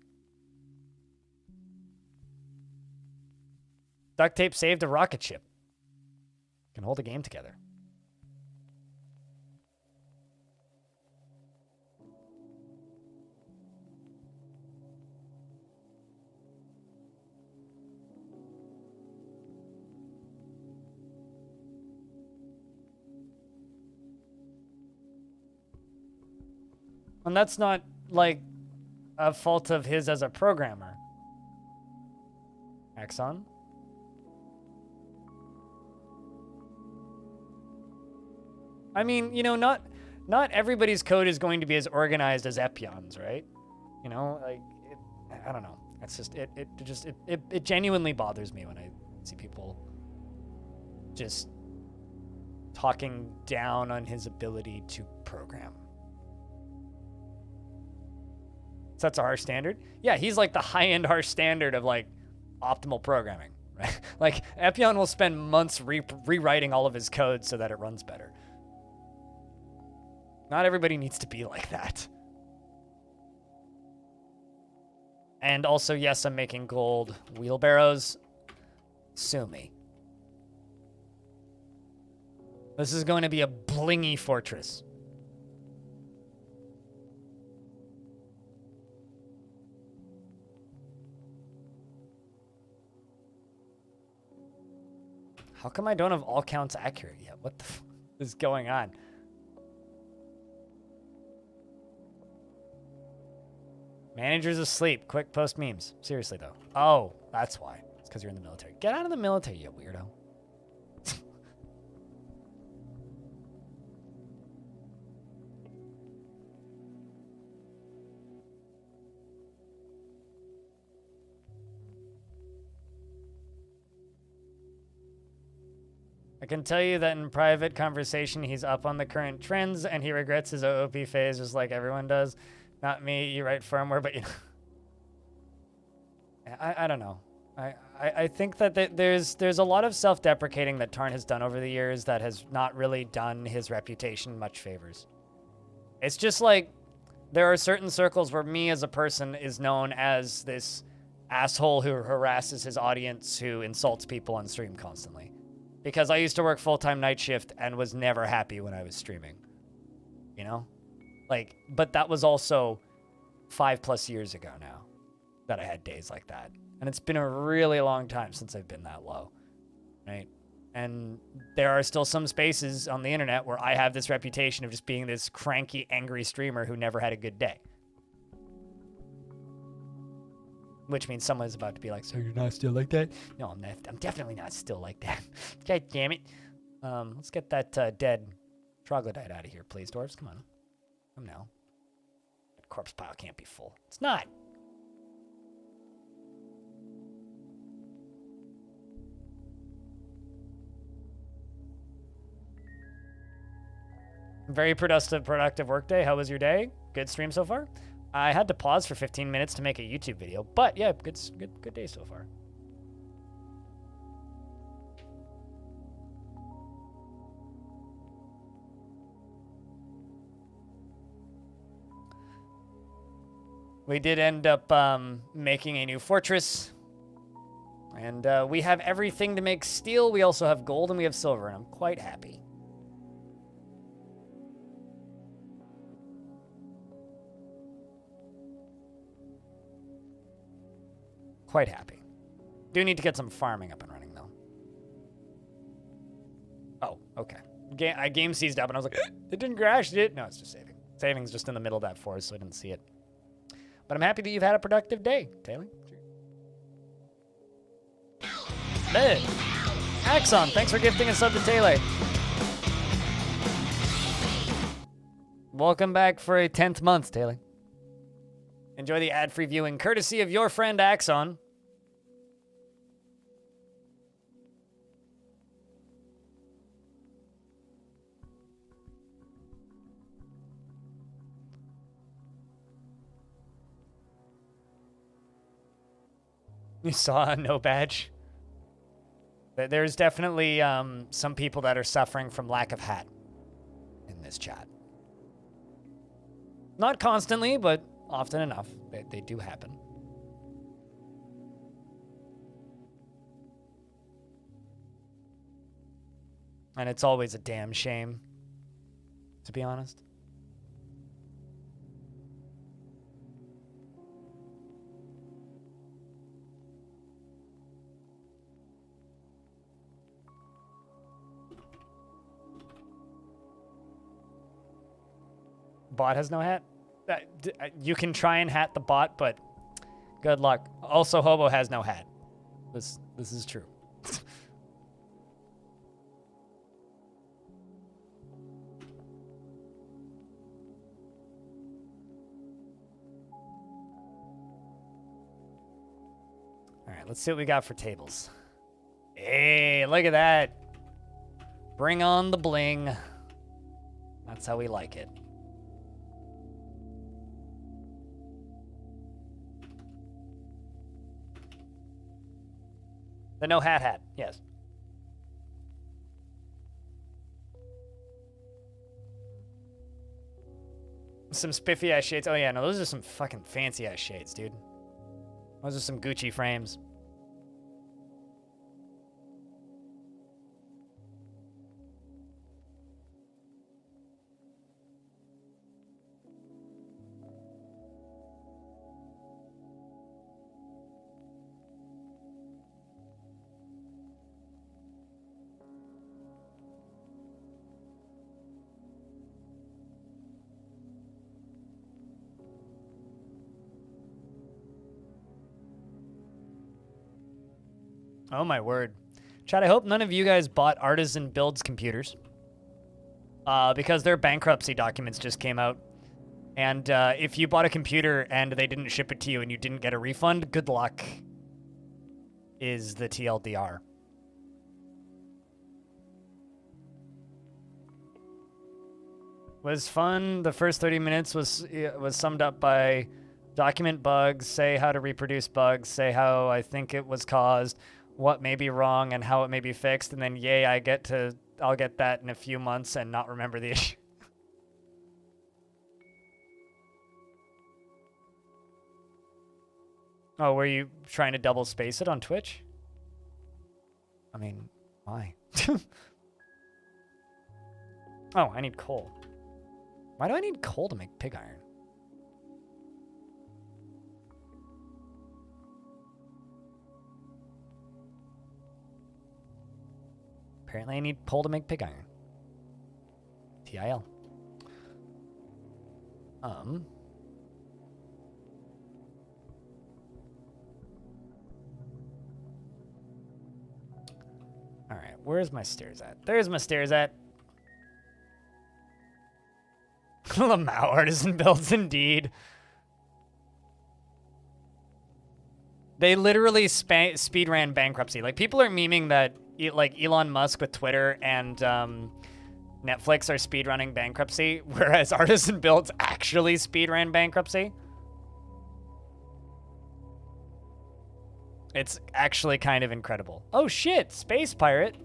Duct tape saved a rocket ship. Can hold a game together. And that's not, like, a fault of his as a programmer. Axon? I mean, you know, not everybody's code is going to be as organized as Epion's, right? You know, like, I don't know. It's just, it genuinely bothers me when I see people just talking down on his ability to program. So that's a harsh standard? Yeah, he's like the high-end harsh standard of, like, optimal programming, right? Like, Epion will spend months rewriting all of his code so that it runs better. Not everybody needs to be like that. And also, yes, I'm making gold wheelbarrows. Sue me. This is going to be a blingy fortress. How come I don't have all counts accurate yet? What the f is going on? Manager's asleep. Quick, post memes. Seriously, though. Oh, that's why. It's because you're in the military. Get out of the military, you weirdo. I can tell you that in private conversation, he's up on the current trends, and he regrets his OOP phase just like everyone does. Not me, you write firmware, but you know. I don't know. I think that there's a lot of self-deprecating that Tarn has done over the years that has not really done his reputation much favors. It's just like, there are certain circles where me as a person is known as this asshole who harasses his audience, who insults people on stream constantly. Because I used to work full-time night shift and was never happy when I was streaming. You know? Like, but that was also 5+ years ago now that I had days like that. And it's been a really long time since I've been that low, right? And there are still some spaces on the internet where I have this reputation of just being this cranky, angry streamer who never had a good day. Which means someone's about to be like, so you're not still like that? No, I'm definitely not still like that. God damn it. Let's get that dead troglodyte out of here, please, dwarves. Come on. Come now. That corpse pile can't be full. It's not. Very productive workday. How was your day? Good stream so far? I had to pause for 15 minutes to make a YouTube video, but yeah, good day so far. We did end up making a new fortress. And we have everything to make steel. We also have gold and we have silver, and I'm quite happy. Quite happy. Do need to get some farming up and running, though. Oh, okay. I game seized up, and I was like, it didn't crash, did it? No, it's just saving. Saving's just in the middle of that forest, so I didn't see it. But I'm happy that you've had a productive day, Taylor. Hey, Axon, thanks for gifting a sub to Taylor. Welcome back for a 10th month, Taylor. Enjoy the ad-free viewing courtesy of your friend Axon. You saw a no badge? There's definitely some people that are suffering from lack of hat in this chat. Not constantly, but often enough. They do happen. And it's always a damn shame, to be honest. Bot has no hat? You can try and hat the bot, but good luck. Also, Hobo has no hat. This is true. All right, let's see what we got for tables. Hey, look at that. Bring on the bling. That's how we like it. The no hat, yes. Some spiffy ass shades. Oh yeah, no, those are some fucking fancy ass shades, dude. Those are some Gucci frames. Oh my word. Chad, I hope none of you guys bought Artisan Builds computers. Because their bankruptcy documents just came out. And if you bought a computer and they didn't ship it to you and you didn't get a refund, good luck is the TLDR. Was fun. The first 30 minutes was summed up by document bugs, say how to reproduce bugs, say how I think it was caused, what may be wrong and how it may be fixed, and then yay, I'll get that in a few months and not remember the issue. Oh, were you trying to double space it on Twitch? I mean, why? Oh, I need coal. Why do I need coal to make pig iron? Apparently I need coal to make pig iron. TIL. Alright, where's my stairs at? There's my stairs at. Lamau Artisan Builds, indeed. They literally speed ran bankruptcy. Like, people are memeing that, like, Elon Musk with Twitter and Netflix are speedrunning bankruptcy, whereas Artisan Builds actually speedran bankruptcy. It's actually kind of incredible. Oh shit, Space Pirate.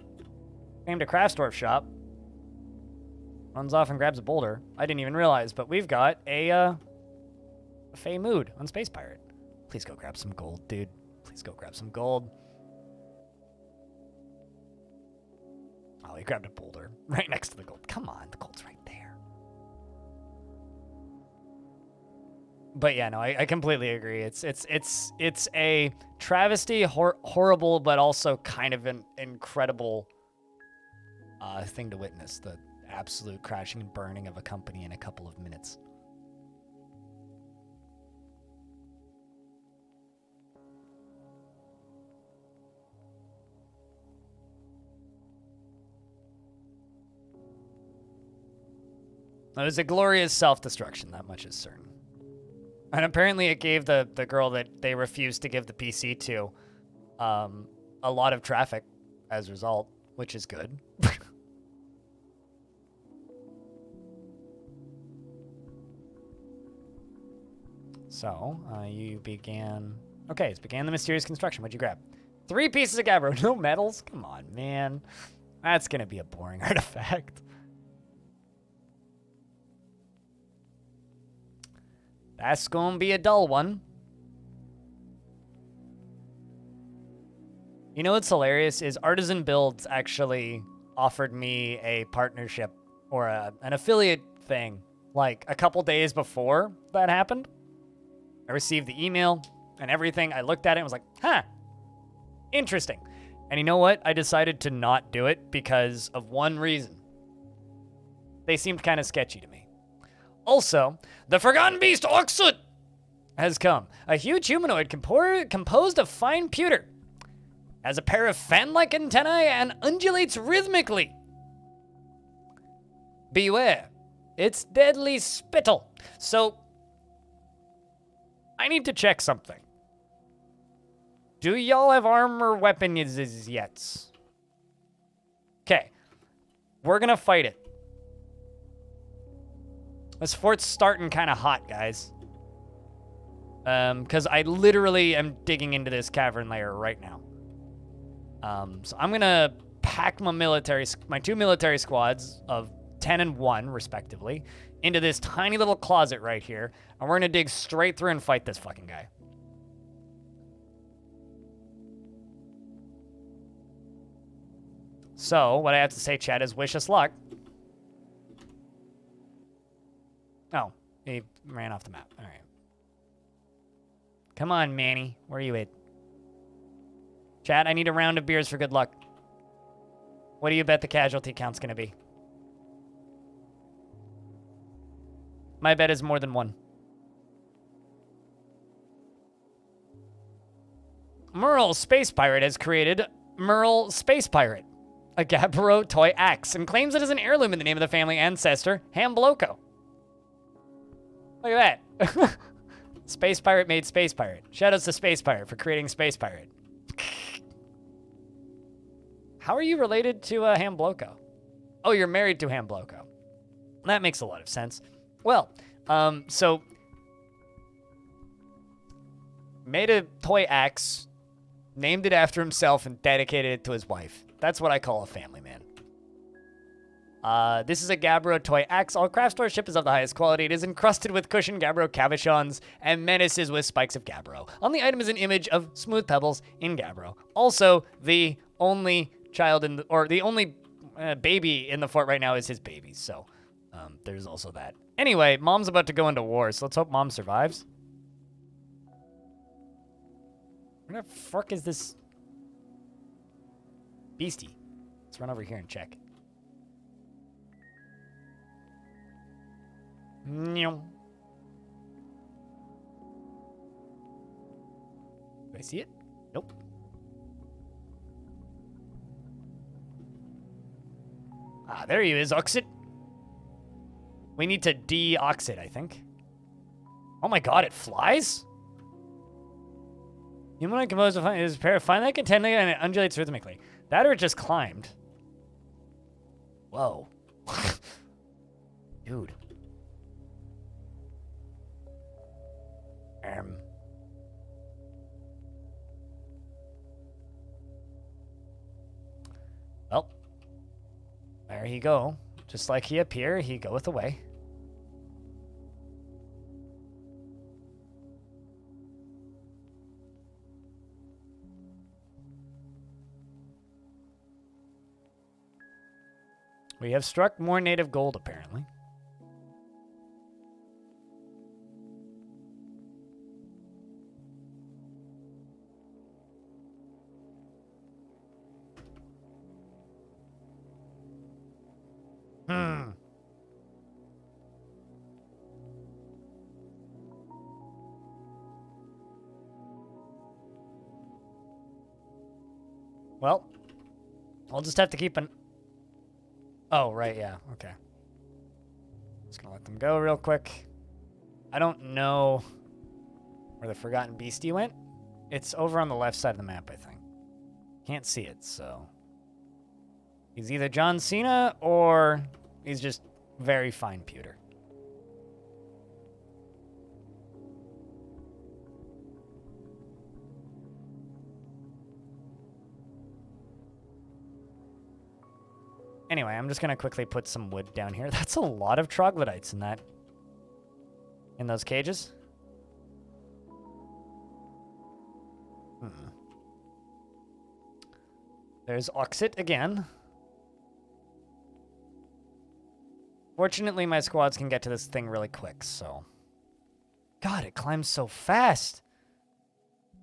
Came to Craftsdorf shop. Runs off and grabs a boulder. I didn't even realize, but we've got a Fey Mood on Space Pirate. Please go grab some gold, dude. Please go grab some gold. Oh, he grabbed a boulder right next to the gold. Come on, the gold's right there. But yeah, no, I completely agree. It's a travesty, horrible, but also kind of an incredible thing to witness. The absolute crashing and burning of a company in a couple of minutes. It was a glorious self-destruction, that much is certain. And apparently it gave the girl that they refused to give the PC to a lot of traffic as a result, which is good. So, you began... Okay, it's began the mysterious construction. What'd you grab? 3 pieces of gabbro. No metals? Come on, man. That's gonna be a boring artifact. That's gonna be a dull one. You know what's hilarious is Artisan Builds actually offered me a partnership or an affiliate thing like a couple days before that happened. I received the email and everything. I looked at it and was like, huh, interesting. And you know what? I decided to not do it because of one reason. They seemed kind of sketchy to me. Also, the Forgotten Beast Oxut has come. A huge humanoid composed of fine pewter. Has a pair of fan-like antennae and undulates rhythmically. Beware, it's deadly spittle. So, I need to check something. Do y'all have armor weapons yet? Okay, we're gonna fight it. This fort's starting kind of hot, guys. Because I literally am digging into this cavern layer right now. So I'm gonna pack my 2 military squads of 10 and 1, respectively, into this tiny little closet right here, and we're gonna dig straight through and fight this fucking guy. So, what I have to say, chat, is wish us luck. Oh, he ran off the map. All right. Come on, Manny. Where are you at? Chat, I need a round of beers for good luck. What do you bet the casualty count's gonna be? My bet is more than 1. Merle Space Pirate has created Merle Space Pirate, a Gabriel Toy Axe, and claims it is an heirloom in the name of the family ancestor, Hambloco. Look at that. Space Pirate made Space Pirate. Shoutouts to Space Pirate for creating Space Pirate. How are you related to Hambloco? Oh, you're married to Hambloco. That makes a lot of sense. Well, so made a toy axe, named it after himself, and dedicated it to his wife. That's what I call a family man. This is a Gabriel Toy Axe. All craft store ship is of the highest quality. It is encrusted with cushioned Gabriel cabochons and menaces with spikes of Gabbro. On the item is an image of smooth pebbles in Gabbro. Also, the only child in the, or the only baby in the fort right now is his baby. So, there's also that. Anyway, Mom's about to go into war, so let's hope Mom survives. Where the fuck is this beastie? Let's run over here and check. Do I see it? Nope. Ah, there he is, Oxid. We need to de-oxid, I think. Oh my god, it flies? Humanoid composed of is a pair of fine like antennae and it undulates rhythmically. That or it just climbed. Whoa. Dude. Well, there he go. Just like he appear, he goeth away. We have struck more native gold, apparently. Well, I'll just have to keep an... Oh, right, yeah, okay. Just gonna let them go real quick. I don't know where the Forgotten Beastie went. It's over on the left side of the map, I think. Can't see it, so... He's either John Cena or he's just very fine pewter. Anyway, I'm just going to quickly put some wood down here. That's a lot of troglodytes in those cages. There's Oxit again. Fortunately, my squads can get to this thing really quick, so... God, it climbs so fast!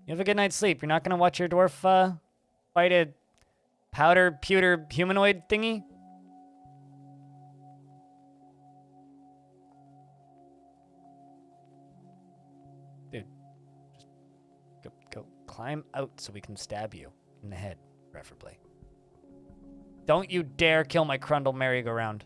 You have a good night's sleep. You're not going to watch your dwarf fight a powder pewter humanoid thingy? Dude, just go climb out so we can stab you in the head, preferably. Don't you dare kill my Crundle merry-go-round.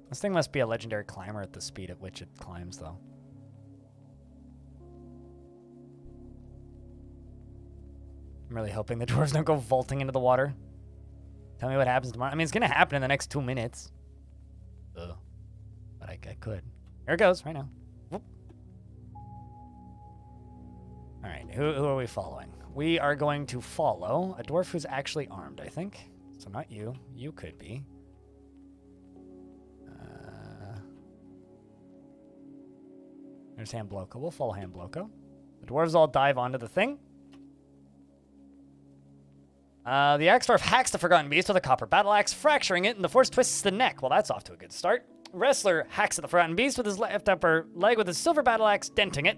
This thing must be a legendary climber at the speed at which it climbs, though. I'm really hoping the dwarves don't go vaulting into the water. Tell me what happens tomorrow. I mean, it's going to happen in the next 2 minutes. Ugh. But I could. Here it goes, right now. Whoop. All right, who are we following? We are going to follow a dwarf who's actually armed, I think. So not you. You could be. There's Hambloko. We'll follow Hambloko. The dwarves all dive onto the thing. The axe dwarf hacks the Forgotten Beast with a copper battle axe, fracturing it, and the force twists the neck. Well, that's off to a good start. Wrestler hacks at the Forgotten Beast with his left upper leg with his silver battle axe, denting it.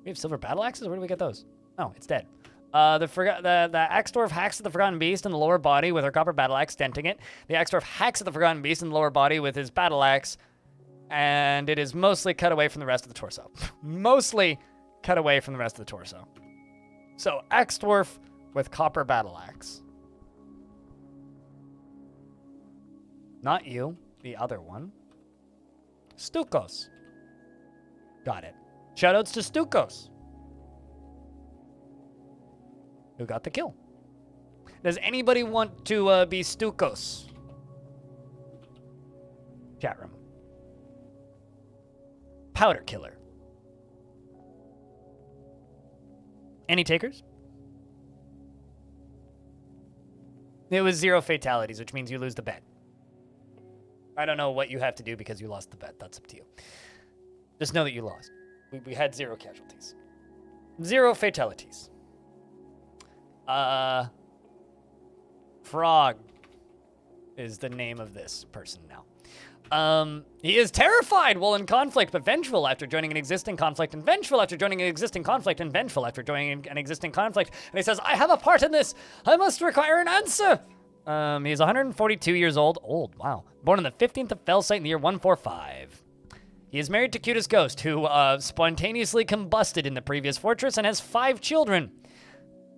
We have silver battle axes? Where do we get those? Oh, it's dead. The axe dwarf hacks at the Forgotten Beast in the lower body with her copper battle axe, denting it. The axe dwarf hacks at the Forgotten Beast in the lower body with his battle axe, and it is mostly cut away from the rest of the torso. Mostly cut away from the rest of the torso. So, axe dwarf with copper battle axe. Not you, the other one. Stukos. Got it. Shoutouts to Stukos, who got the kill. Does anybody want to be Stukos? Chat room. Powder killer. Any takers? It was 0 fatalities, which means you lose the bet. I don't know what you have to do because you lost the bet. That's up to you. Just know that you lost. We had 0 casualties. 0 fatalities. Frog is the name of this person now. He is terrified while in conflict, but vengeful after joining an existing conflict, and vengeful after joining an existing conflict, and vengeful after joining an existing conflict. And he says, I have a part in this. I must require an answer. He's 142 years old. Old, wow. Born on the 15th of Fellsight in the year 145. He is married to Cutest Ghost, who spontaneously combusted in the previous fortress and has 5 children.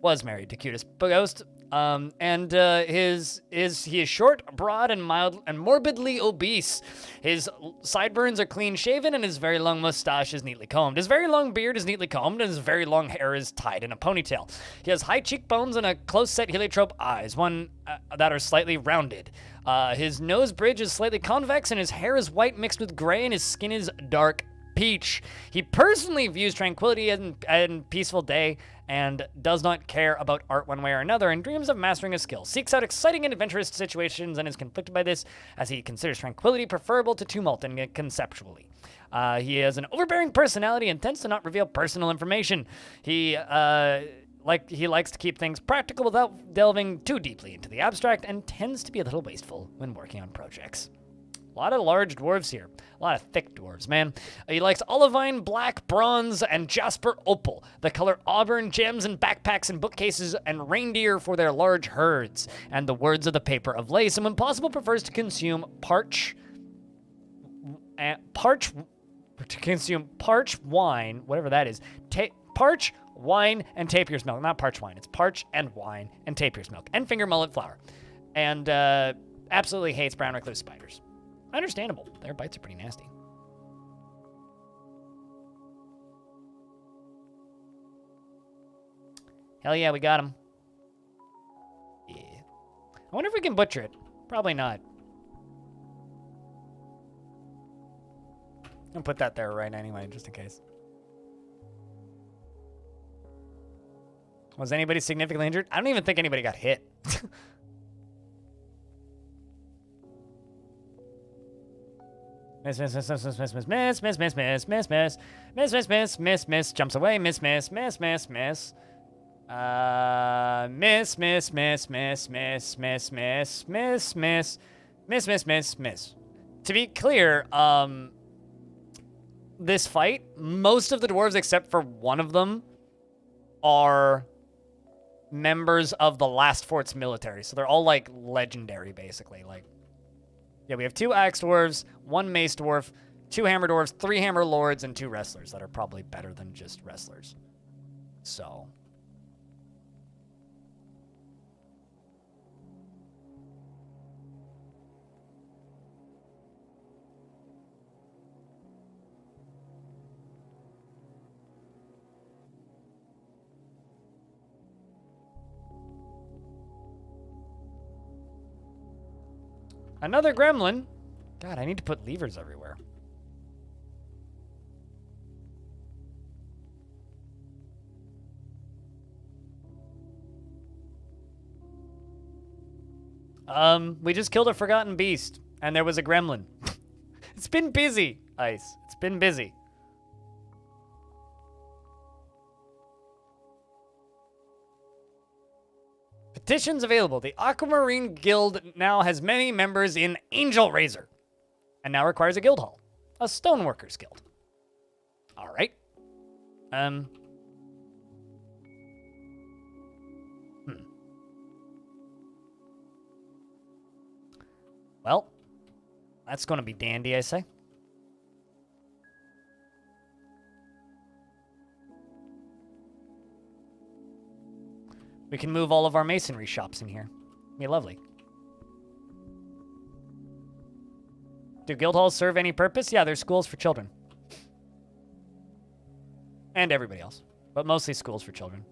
was married to Cutest Ghost. He is short, broad, and mild and morbidly obese. His sideburns are clean shaven, and his very long mustache is neatly combed. His very long beard is neatly combed, and his very long hair is tied in a ponytail. He has high cheekbones and a close-set heliotrope eyes, one that are slightly rounded. His nose bridge is slightly convex, and his hair is white mixed with gray, and his skin is dark peach. He personally views tranquility and peaceful day and does not care about art one way or another and dreams of mastering a skill, seeks out exciting and adventurous situations and is conflicted by this as he considers tranquility preferable to tumult and conceptually. He has an overbearing personality and tends to not reveal personal information. He likes to keep things practical without delving too deeply into the abstract and tends to be a little wasteful when working on projects. A lot of large dwarves here. A lot of thick dwarves, man. He likes olivine, black, bronze, and jasper opal. The color auburn, gems, and backpacks and bookcases, and reindeer for their large herds. And the words of the paper of lace. And when possible, prefers to consume parch wine, whatever that is. Parch, wine, and tapir's milk. Not parch wine. It's parch and wine and tapir's milk. And finger mullet flour. And absolutely hates brown recluse spiders. Understandable. Their bites are pretty nasty. Hell yeah, we got him. Yeah. I wonder if we can butcher it. Probably not. I'll put that there right anyway, just in case. Was anybody significantly injured? I don't even think anybody got hit. Miss, jumps away, miss. To be clear, this fight, most of the dwarves except for one of them are members of the last fort's military. So they're all like legendary, basically. Like, yeah, we have 2 axe dwarves, 1 mace dwarf, 2 hammer dwarves, 3 hammer lords, and 2 wrestlers that are probably better than just wrestlers. So. Another gremlin. God, I need to put levers everywhere. We just killed a forgotten beast, and there was a gremlin. It's been busy, Ice. It's been busy. Petitions available. The Aquamarine Guild now has many members in Angelrazor, and now requires a guild hall, a stoneworkers guild. All right. Well, that's going to be dandy, I say. We can move all of our masonry shops in here. Be lovely. Do guild halls serve any purpose? Yeah, they're schools for children. And everybody else. But mostly schools for children.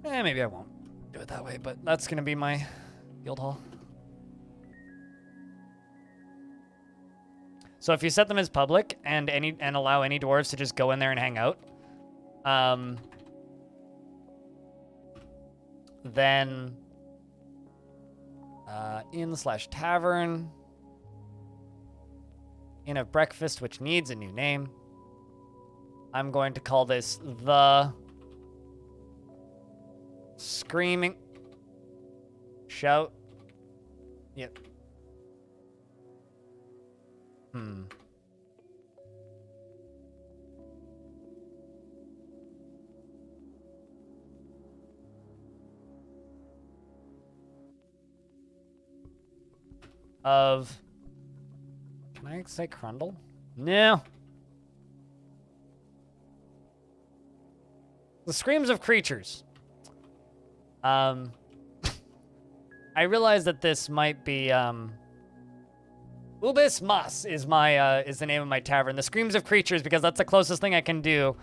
Maybe I won't do it that way, but that's going to be my guild hall. So if you set them as public and allow any dwarves to just go in there and hang out, then inn/tavern, inn of breakfast, which needs a new name. I'm going to call this the Screaming Shout. Yep. Can I say Crundle? No. The screams of creatures. I realize that this might be, Ubis Mas is my, is the name of my tavern. The screams of creatures, because that's the closest thing I can do,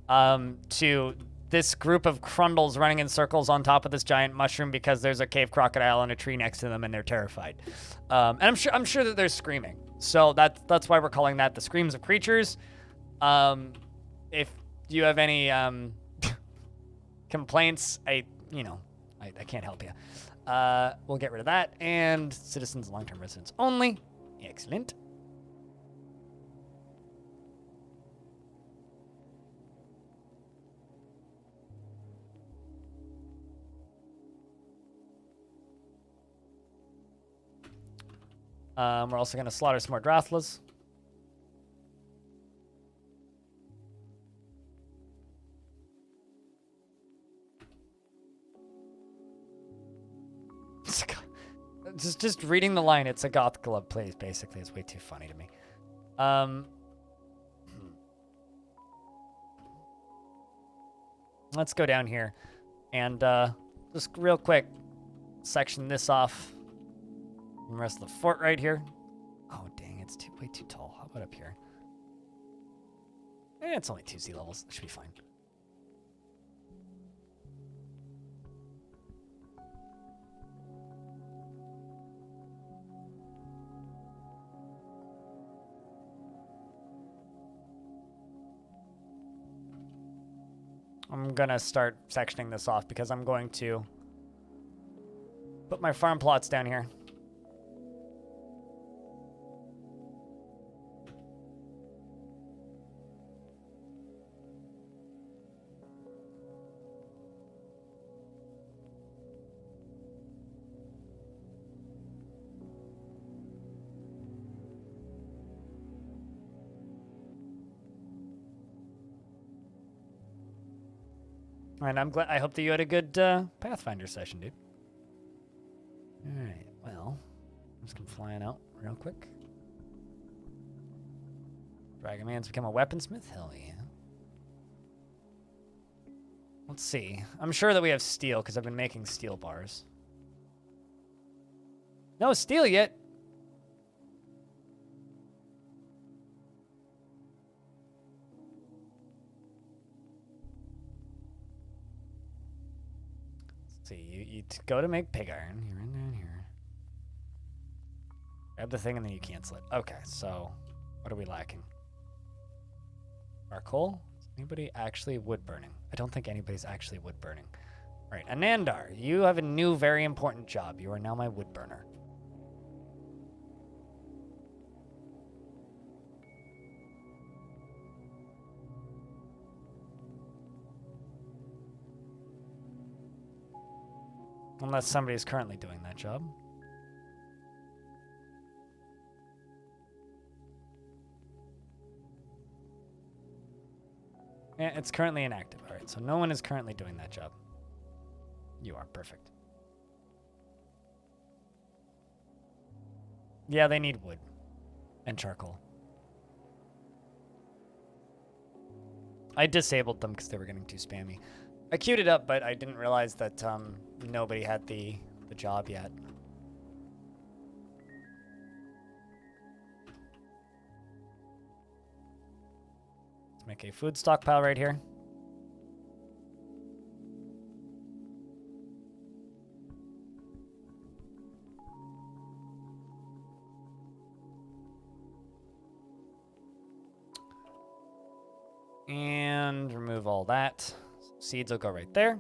to this group of crundles running in circles on top of this giant mushroom because there's a cave crocodile and a tree next to them and they're terrified. And I'm sure that they're screaming. So that's why we're calling that the screams of creatures. If you have any complaints, I can't help you. We'll get rid of that. And citizens and long-term residents only. Excellent. We're also going to slaughter some more Drathlas. Just reading the line, it's a goth club place, basically. It's way too funny to me. Let's go down here and just real quick section this off from the rest of the fort right here. Oh, dang, it's way too tall. How about up here? It's only 2 sea levels. That should be fine. I'm gonna start sectioning this off because I'm going to put my farm plots down here. And I hope that you had a good Pathfinder session, dude. All right, well, I'm just gonna flying out real quick. Dragon Man's become a weaponsmith? Hell yeah. Let's see. I'm sure that we have steel because I've been making steel bars. No steel yet. See, you go to make pig iron. You're in down here. Grab the thing and then you cancel it. Okay, so what are we lacking? Charcoal? Is anybody actually wood burning? I don't think anybody's actually wood burning. All right, Anandar, you have a new very important job. You are now my wood burner. Unless somebody is currently doing that job. Yeah, it's currently inactive. All right, so no one is currently doing that job. You are perfect. Yeah, they need wood and charcoal. I disabled them because they were getting too spammy. I queued it up, but I didn't realize that nobody had the job yet. Let's make a food stockpile right here. And remove all that. Seeds will go right there.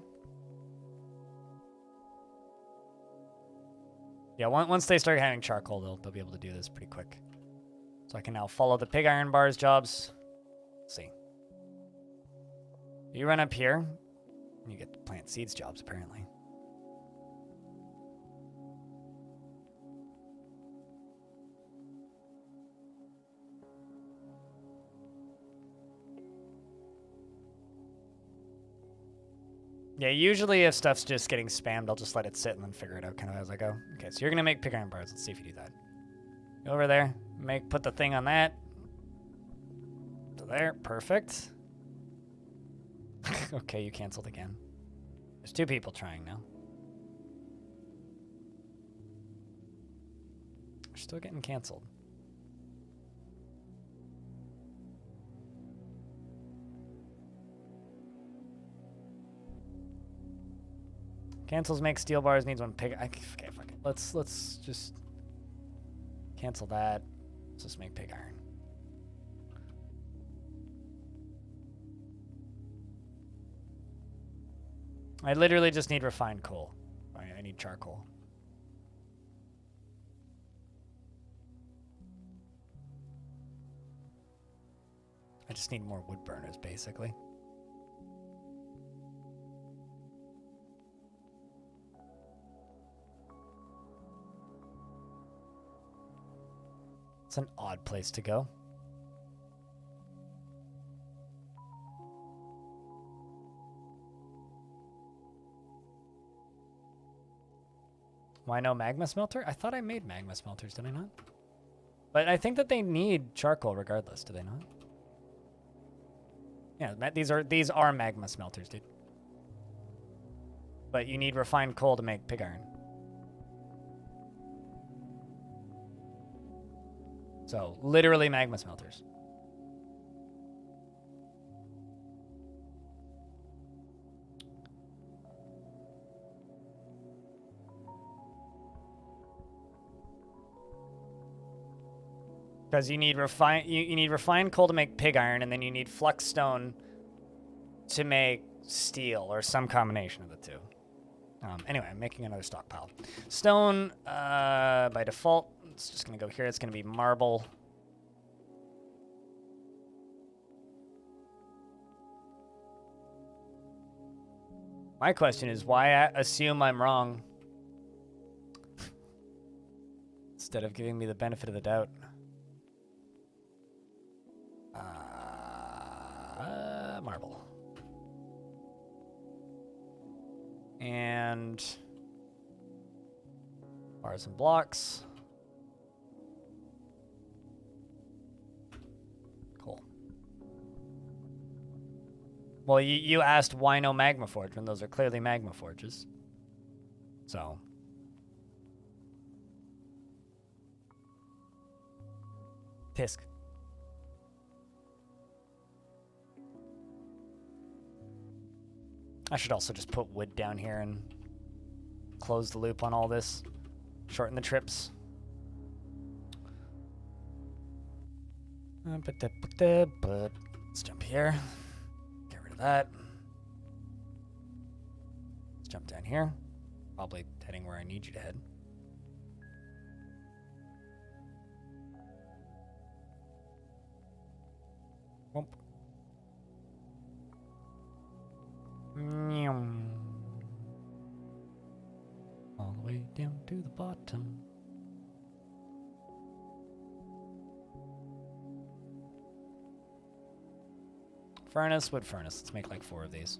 Yeah, once they start having charcoal, they'll be able to do this pretty quick. So I can now follow the pig iron bars jobs. Let's see. You run up here, you get to plant seeds jobs, apparently. Yeah, usually if stuff's just getting spammed, I'll just let it sit and then figure it out kind of as I go. Okay, so you're gonna make pig iron bars. Let's see if you do that. Go over there, put the thing on that. So there, perfect. Okay, you canceled again. There's 2 people trying now. We're still getting canceled. Cancels make steel bars, needs 1 pig. Okay, fuck it. Let's just cancel that. Let's just make pig iron. I literally just need refined coal. I need charcoal. I just need more wood burners, basically. It's an odd place to go. Why no magma smelter? I thought I made magma smelters, did I not? But I think that they need charcoal regardless, do they not? Yeah, these are magma smelters, dude. But you need refined coal to make pig iron. So, literally magma smelters. Because you need refined coal to make pig iron, and then you need flux stone to make steel, or some combination of the 2. Anyway, I'm making another stockpile. Stone, by default, it's just going to go here. It's going to be marble. My question is, why assume I'm wrong instead of giving me the benefit of the doubt? Marble. And bars and blocks. Cool. Well, you asked why no magma forge when those are clearly magma forges. So. Tisk. I should also just put wood down here and close the loop on all this. Shorten the trips. Let's jump here. Get rid of that. Let's jump down here. Probably heading where I need you to head. Whoop. All the way down to the bottom. Furnace, wood furnace. Let's make like 4 of these.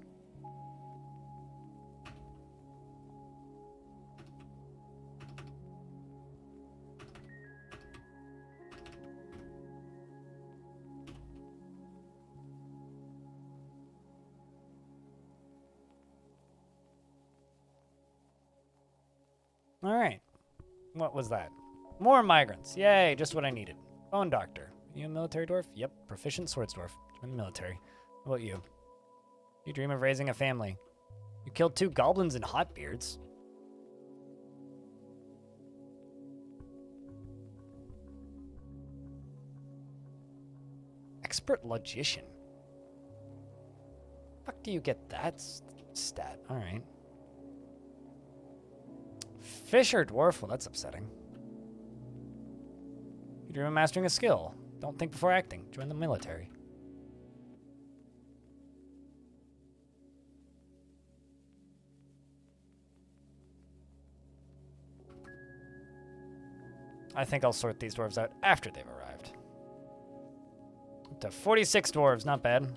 All right. What was that? More migrants. Yay, just what I needed. Bone doctor. You a military dwarf? Yep, proficient swords dwarf. I'm in the military. How about you? You dream of raising a family. You killed 2 goblins and hotbeards. Expert logician. Fuck do you get that stat? All right. Fisher dwarf. Well, that's upsetting. You dream of mastering a skill. Don't think before acting. Join the military. I think I'll sort these dwarves out after they've arrived. Up to 46 dwarves, not bad.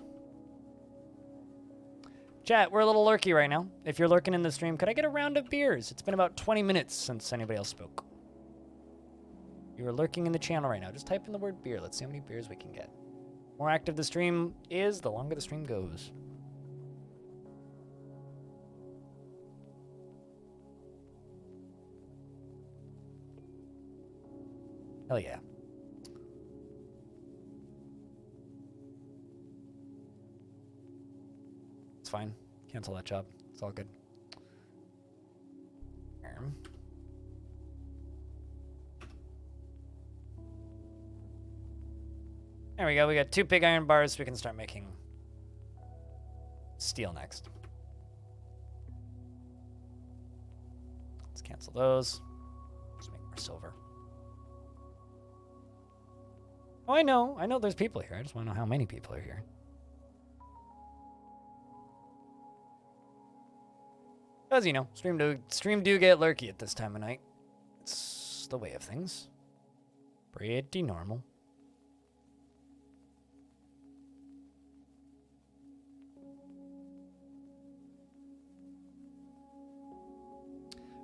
Chat, we're a little lurky right now. If you're lurking in the stream, could I get a round of beers? It's been about 20 minutes since anybody else spoke. You're lurking in the channel right now. Just type in the word beer. Let's see how many beers we can get. The more active the stream is, the longer the stream goes. Hell yeah. It's fine. Cancel that job. It's all good. There we go. We got 2 big iron bars. We can start making steel next. Let's cancel those. Let's make more silver. Oh, I know. I know there's people here. I just want to know how many people are here. As you know, stream do get lurky at this time of night. It's the way of things. Pretty normal.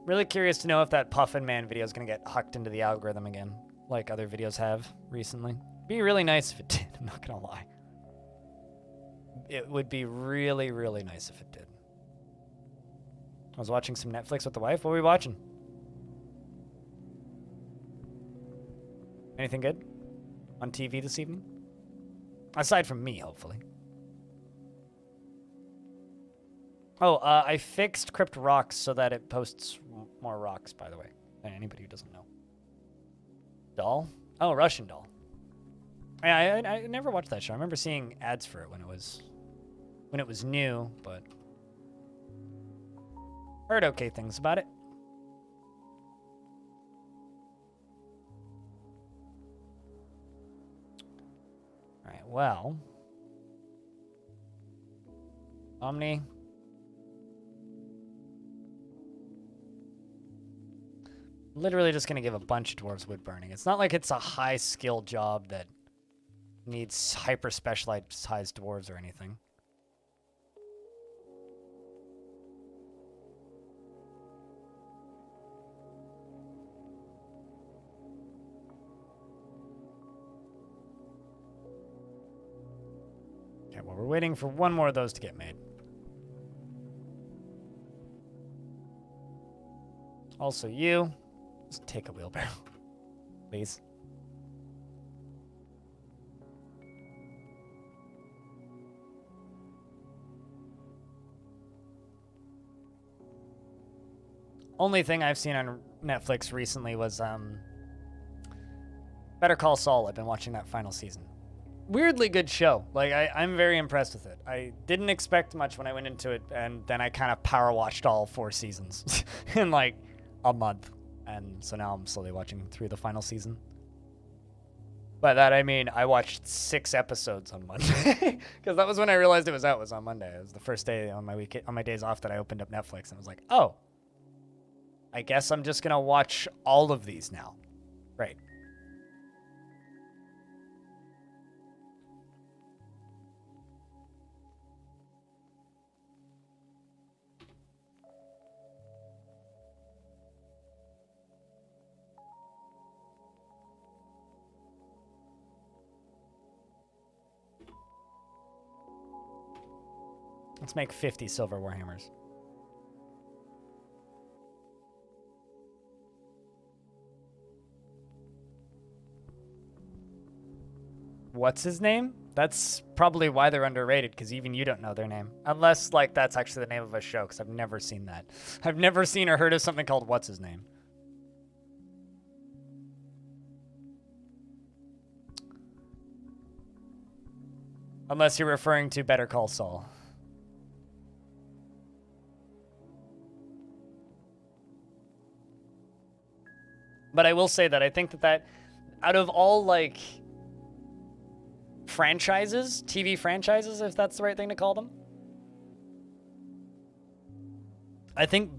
Really curious to know if that Puffin Man video is going to get hucked into the algorithm again, like other videos have recently. Be really nice if it did, I'm not going to lie. It would be really, really nice if it did. I was watching some Netflix with the wife. What were we watching? Anything good on TV this evening? Aside from me, hopefully. Oh, I fixed Crypt Rocks so that it posts more rocks, by the way. Anybody who doesn't know. Doll? Oh, Russian Doll. I never watched that show. I remember seeing ads for it when it was new, but heard okay things about it. All right, well. Omni. Literally just going to give a bunch of dwarves wood burning. It's not like it's a high skill job that needs hyper specialized dwarves or anything. Okay, well, we're waiting for one more of those to get made. Also, you. Just take a wheelbarrow, please. Only thing I've seen on Netflix recently was Better Call Saul. I've been watching that final season. Weirdly good show. Like, I'm very impressed with it. I didn't expect much when I went into it, and then I kind of power watched all 4 seasons in like a month. And so now I'm slowly watching through the final season. By that I mean I watched 6 episodes on Monday because that was when I realized it was out. Was on Monday. It was the first day on my days off that I opened up Netflix and I was like, oh, I guess I'm just gonna watch all of these now. Right. Let's make 50 silver warhammers. What's his name? That's probably why they're underrated, because even you don't know their name. Unless, like, that's actually the name of a show, because I've never seen that. I've never seen or heard of something called What's His Name. Unless you're referring to Better Call Saul. But I will say that I think that out of all, like, franchises, TV franchises, if that's the right thing to call them, I think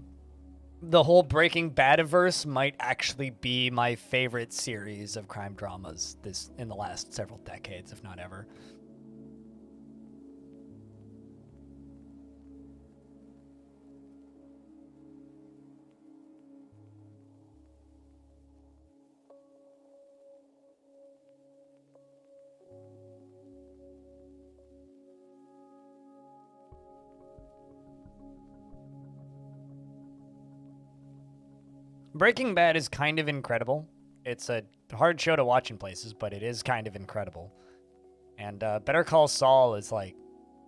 the whole Breaking Bad-averse might actually be my favorite series of crime dramas in the last several decades, if not ever. Breaking Bad is kind of incredible. It's a hard show to watch in places, but it is kind of incredible. And Better Call Saul is like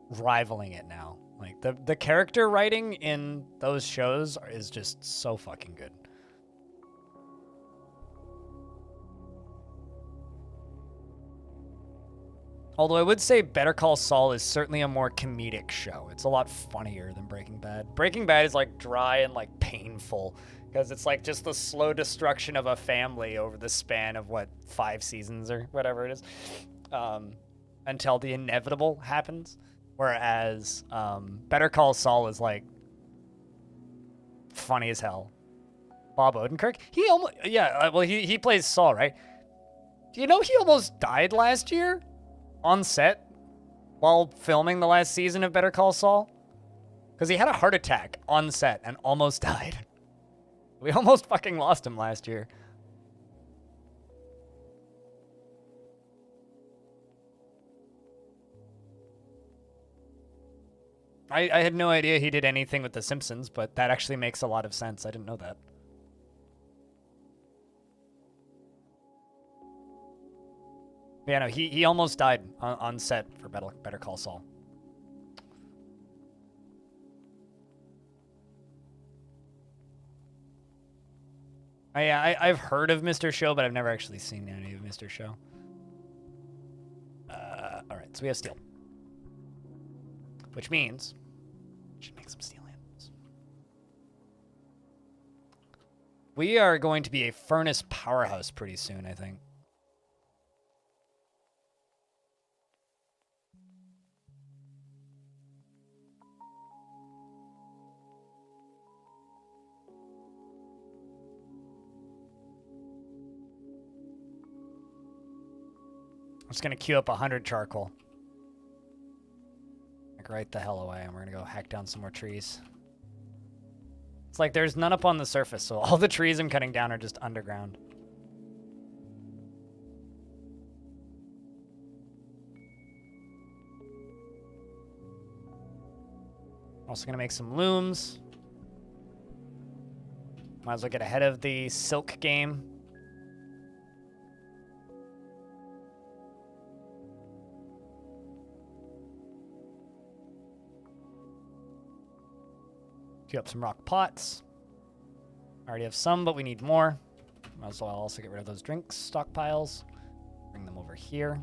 rivaling it now. Like the character writing in those shows is just so fucking good. Although I would say Better Call Saul is certainly a more comedic show. It's a lot funnier than Breaking Bad. Breaking Bad is like dry and like painful because it's like just the slow destruction of a family over the span of what, 5 seasons or whatever it is, until the inevitable happens. Whereas Better Call Saul is like funny as hell. Bob Odenkirk, he almost, yeah, well he plays Saul, right? Do you know he almost died last year? On set while filming the last season of Better Call Saul? Because he had a heart attack on set and almost died. We almost fucking lost him last year. I had no idea he did anything with The Simpsons, but that actually makes a lot of sense. I didn't know that. Yeah, no, he almost died on set for Better Call Saul. I've heard of Mr. Show, but I've never actually seen any of Mr. Show. All right, so we have steel, which means we should make some steel animals. We are going to be a furnace powerhouse pretty soon, I think. I'm just gonna queue up 100 charcoal. Like right the hell away, and we're gonna go hack down some more trees. It's like there's none up on the surface, so all the trees I'm cutting down are just underground. Also gonna make some looms. Might as well get ahead of the silk game. Queue up some rock pots. I already have some, but we need more. Might as well also get rid of those drinks stockpiles. Bring them over here.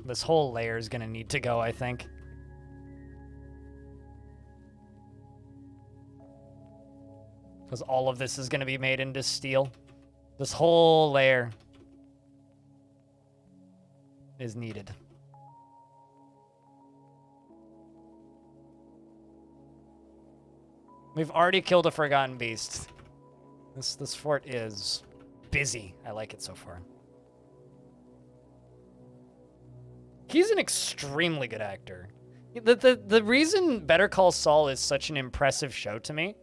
This whole layer is going to need to go, I think. Because all of this is going to be made into steel. This whole layer is needed. We've already killed a Forgotten Beast. This fort is busy. I like it so far. He's an extremely good actor. The reason Better Call Saul is such an impressive show to me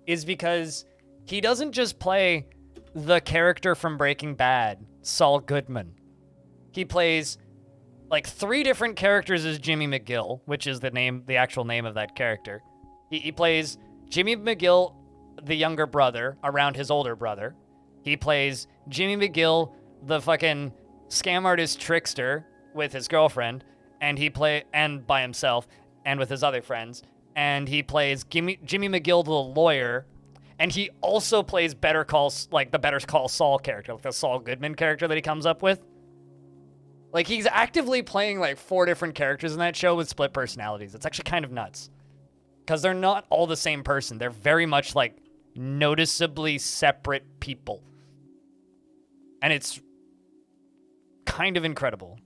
is because he doesn't just play the character from Breaking Bad, Saul Goodman. He plays like 3 different characters as Jimmy McGill, which is the actual name of that character. He plays Jimmy McGill, the younger brother, around his older brother. He plays Jimmy McGill, the fucking scam artist trickster with his girlfriend, and by himself and with his other friends. And he plays Jimmy McGill, the lawyer. And he also plays the Better Call Saul character, like the Saul Goodman character that he comes up with. Like, he's actively playing like 4 different characters in that show with split personalities. It's actually kind of nuts. Because they're not all the same person. They're very much like noticeably separate people. And it's kind of incredible.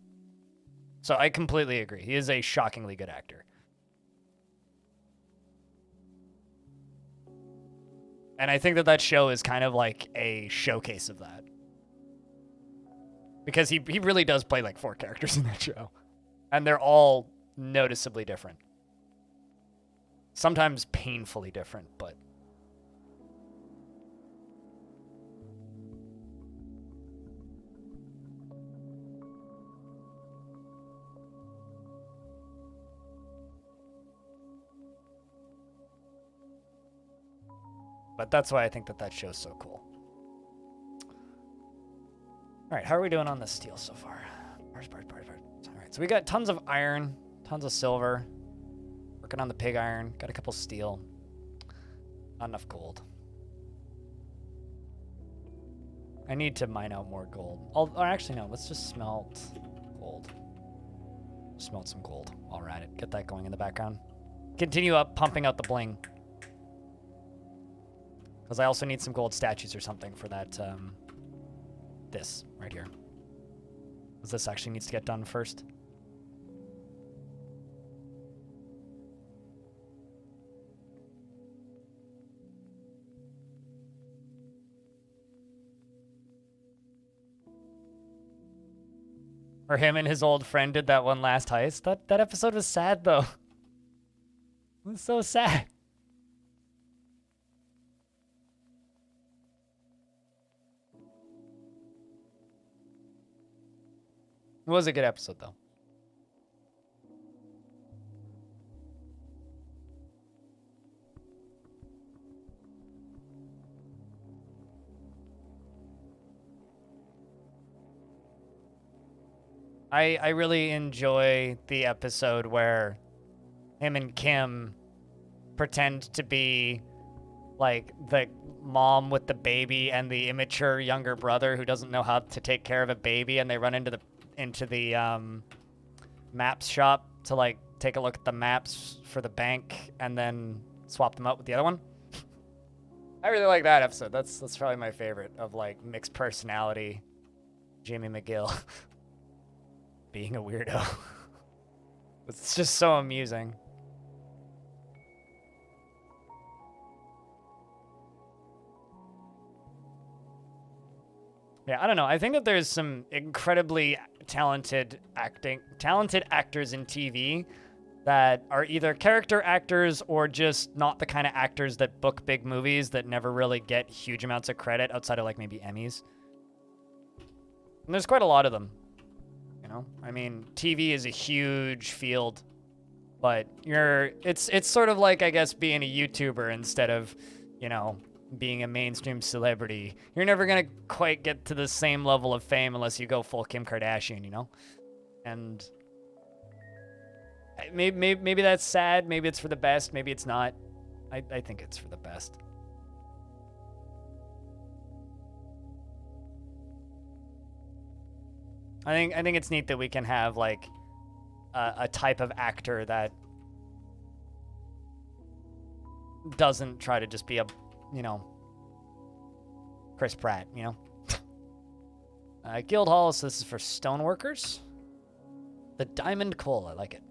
So I completely agree. He is a shockingly good actor. And I think that show is kind of like a showcase of that. Because he really does play like 4 characters in that show. And they're all noticeably different. Sometimes painfully different, but... But that's why I think that that show's so cool. All right, how are we doing on the steel so far? All right, so we got tons of iron, tons of silver. Working on the pig iron. Got a couple steel. Not enough gold. I need to mine out more gold. Or actually, no. Let's just smelt gold. Smelt some gold while we're at it. Get that going in the background. Continue up pumping out the bling. Because I also need some gold statues or something for that, this right here. Because this actually needs to get done first. Or him and his old friend did that one last heist. That episode was sad, though. It was so sad. It was a good episode, though. I really enjoy the episode where him and Kim pretend to be like the mom with the baby and the immature younger brother who doesn't know how to take care of a baby, and they run into the maps shop to like take a look at the maps for the bank and then swap them out with the other one. I really like that episode. That's probably my favorite of like mixed personality Jamie McGill. Being a weirdo. It's just so amusing. Yeah, I don't know. I think that there's some incredibly talented actors in TV that are either character actors or just not the kind of actors that book big movies that never really get huge amounts of credit outside of like maybe Emmys. And there's quite a lot of them. I mean, TV is a huge field, but it's sort of like, I guess, being a YouTuber instead of, being a mainstream celebrity. You're never going to quite get to the same level of fame unless you go full Kim Kardashian, And maybe that's sad. Maybe it's for the best. Maybe it's not. I think it's for the best. I think it's neat that we can have like a type of actor that doesn't try to just be a, Chris Pratt, Guild Hall, so this is for stoneworkers. The diamond coal, I like it.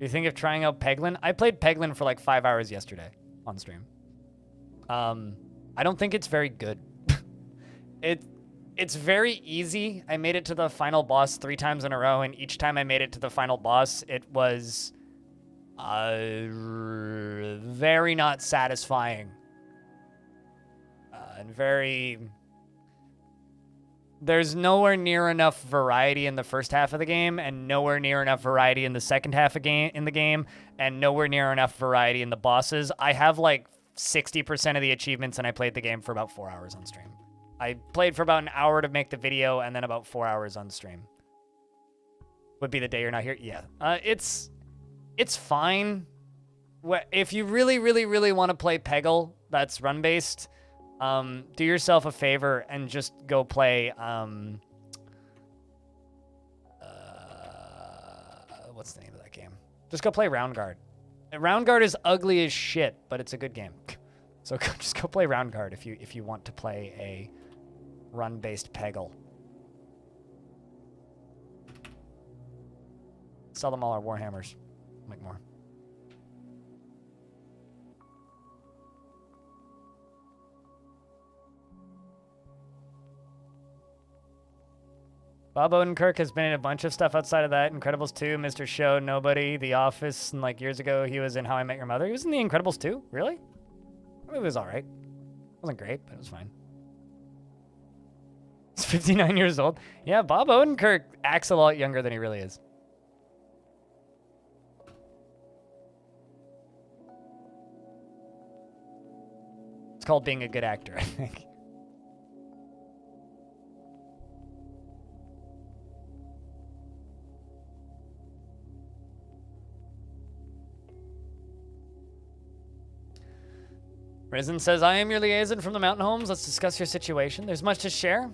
You think of trying out Peglin? I played Peglin for like 5 hours yesterday on stream. I don't think it's very good. It's very easy. I made it to the final boss 3 times in a row, and each time I made it to the final boss, it was very not satisfying. And very... There's nowhere near enough variety in the first half of the game, and nowhere near enough variety in the second half of the game, and nowhere near enough variety in the bosses. I have like 60% of the achievements, and I played the game for about 4 hours on stream. I played for about an hour to make the video, and then about 4 hours on stream. Would be the day you're not here? Yeah. It's fine. If you really, really, really want to play Peggle, that's run-based, do yourself a favor and just go play, what's the name of that game? Just go play Round Guard. Round Guard is ugly as shit, but it's a good game. So just go play Round Guard if you want to play a run-based Peggle. Sell them all our Warhammers. Make more. Bob Odenkirk has been in a bunch of stuff outside of that. Incredibles 2, Mr. Show, Nobody, The Office, and like years ago he was in How I Met Your Mother. He was in The Incredibles 2? Really? I mean, it was alright. It wasn't great, but it was fine. It's 59 years old. Yeah, Bob Odenkirk acts a lot younger than he really is. It's called being a good actor, I think. Risen says, I am your liaison from the Mountain Homes. Let's discuss your situation. There's much to share.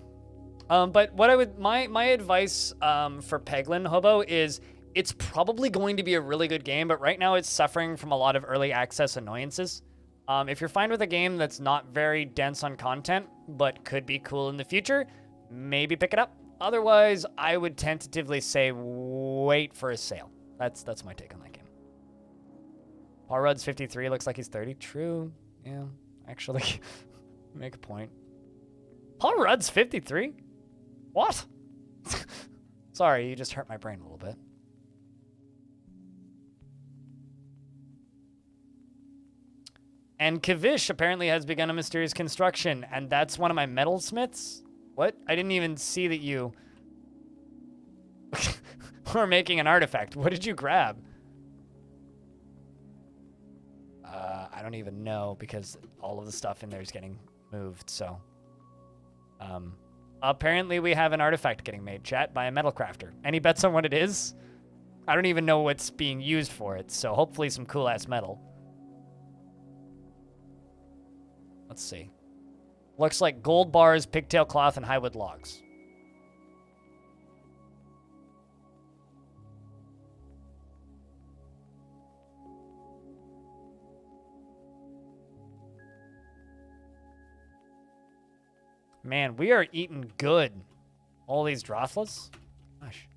But what I would, my advice for Peglin Hobo is it's probably going to be a really good game, but right now it's suffering from a lot of early access annoyances. If you're fine with a game that's not very dense on content, but could be cool in the future, maybe pick it up. Otherwise, I would tentatively say wait for a sale. That's my take on that game. Paul Rudd's 53, looks like he's 30. True. Yeah, actually, make a point. Paul Rudd's 53? What? Sorry, you just hurt my brain a little bit. And Kavish apparently has begun a mysterious construction, and that's one of my metalsmiths? What? I didn't even see that you were making an artifact. What did you grab? I don't even know because all of the stuff in there is getting moved, so. Apparently we have an artifact getting made, chat, by a metal crafter. Any bets on what it is? I don't even know what's being used for it, so hopefully some cool-ass metal. Let's see. Looks like gold bars, pigtail cloth, and highwood logs. Man, we are eating good. All these Drothlas. Gosh.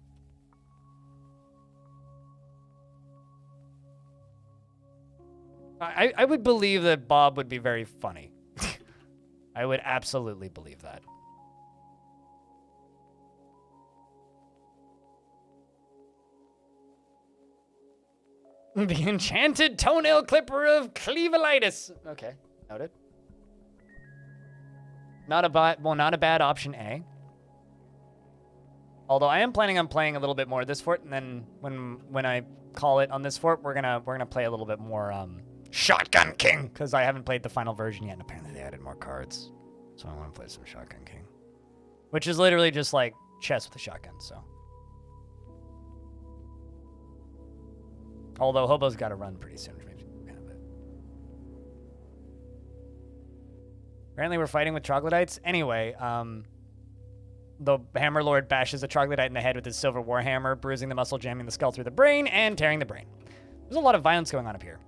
I would believe that Bob would be very funny. I would absolutely believe that. The enchanted toenail clipper of Cleavalitis. Okay, noted. Not a bad option A. Although I am planning on playing a little bit more of this fort, and then when I call it on this fort, we're gonna play a little bit more Shotgun King, because I haven't played the final version yet, and apparently they added more cards, so I want to play some Shotgun King, which is literally just like chess with a shotgun. So, although Hobo's got to run pretty soon. Apparently we're fighting with troglodytes. Anyway, the Hammer Lord bashes a troglodyte in the head with his silver warhammer, bruising the muscle, jamming the skull through the brain, and tearing the brain. There's a lot of violence going on up here.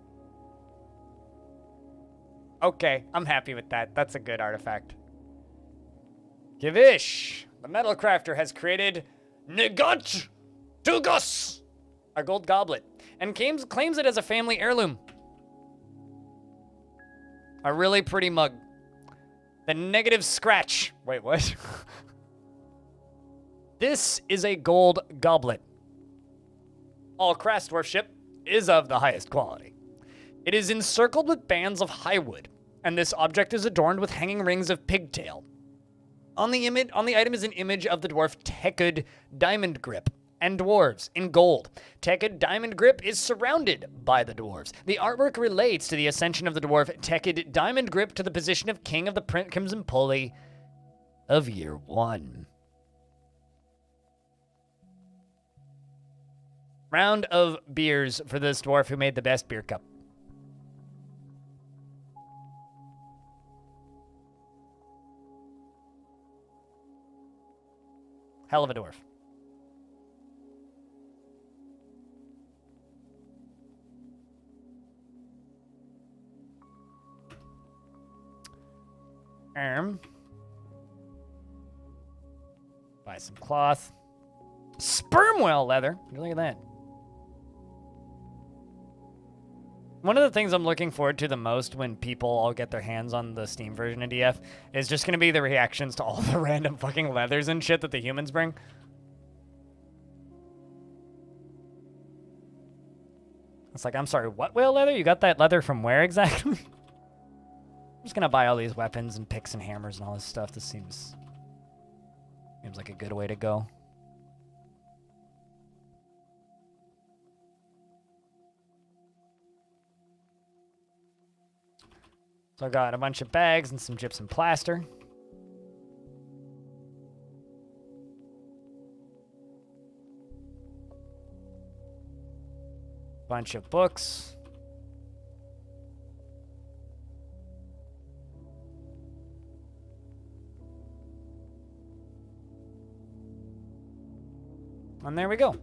Okay, I'm happy with that. That's a good artifact. Givish, the metal crafter, has created Negot Tugos, a gold goblet, and claims it as a family heirloom. A really pretty mug. The negative scratch. Wait, what? This is a gold goblet. All Crass Dwarf ship is of the highest quality. It is encircled with bands of highwood, and this object is adorned with hanging rings of pigtail. On the item is an image of the dwarf Tekkud Diamond Grip and dwarves in gold. Tekkud Diamond Grip is surrounded by the dwarves. The artwork relates to the ascension of the dwarf Tekkud Diamond Grip to the position of king of the Crimson Pulley of year 1. Round of beers for this dwarf who made the best beer cup. Hell of a dwarf. Buy some cloth. Sperm whale leather. Look at that. One of the things I'm looking forward to the most when people all get their hands on the Steam version of DF is just going to be the reactions to all the random fucking leathers and shit that the humans bring. It's like, I'm sorry, what whale leather? You got that leather from where exactly? I'm just going to buy all these weapons and picks and hammers and all this stuff. This seems Seems like a good way to go. So I got a bunch of bags and some gypsum plaster. Bunch of books. And there we go.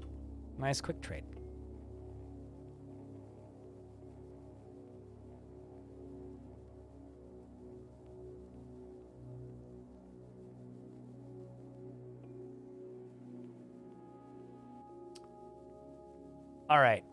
Nice quick trade. All right.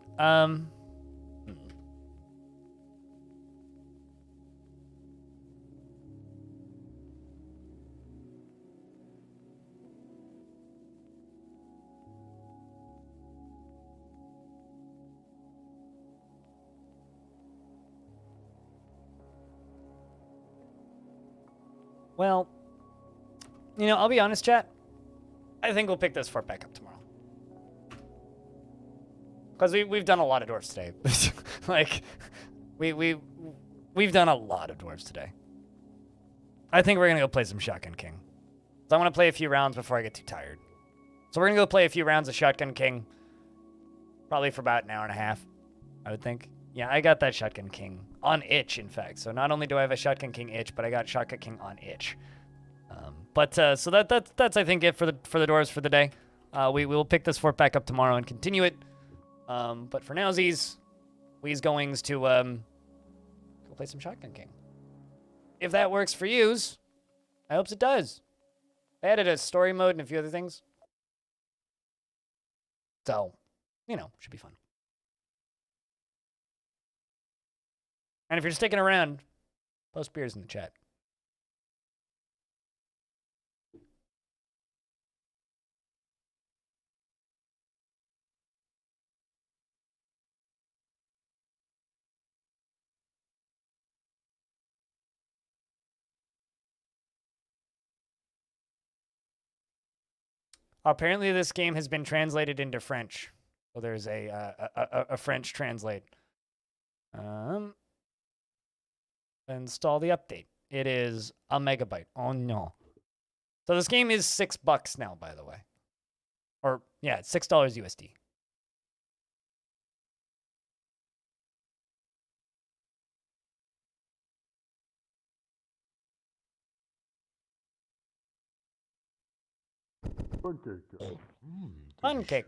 Well, you know, I'll be honest, chat. I think we'll pick this fort back up tomorrow. Because we've done a lot of dwarves today. Like, we've done a lot of dwarves today. I think we're going to go play some Shotgun King. So I want to play a few rounds before I get too tired. So we're going to go play a few rounds of Shotgun King. Probably for about an hour and a half, I would think. Yeah, I got that Shotgun King on itch, in fact. So not only do I have a Shotgun King itch, but I got Shotgun King on itch. So that's I think it for the dwarves for the day. We will pick this fort back up tomorrow and continue it. But for nowsies, we's goings to go play some Shotgun King. If that works for yous, I hopes it does. I added a story mode and a few other things. So, you know, should be fun. And if you're sticking around, post beers in the chat. Apparently, this game has been translated into French. So there's a French translate. Install the update. It is a megabyte. Oh no. So this game is $6 now, by the way. Or yeah, it's $6 USD. Pancake.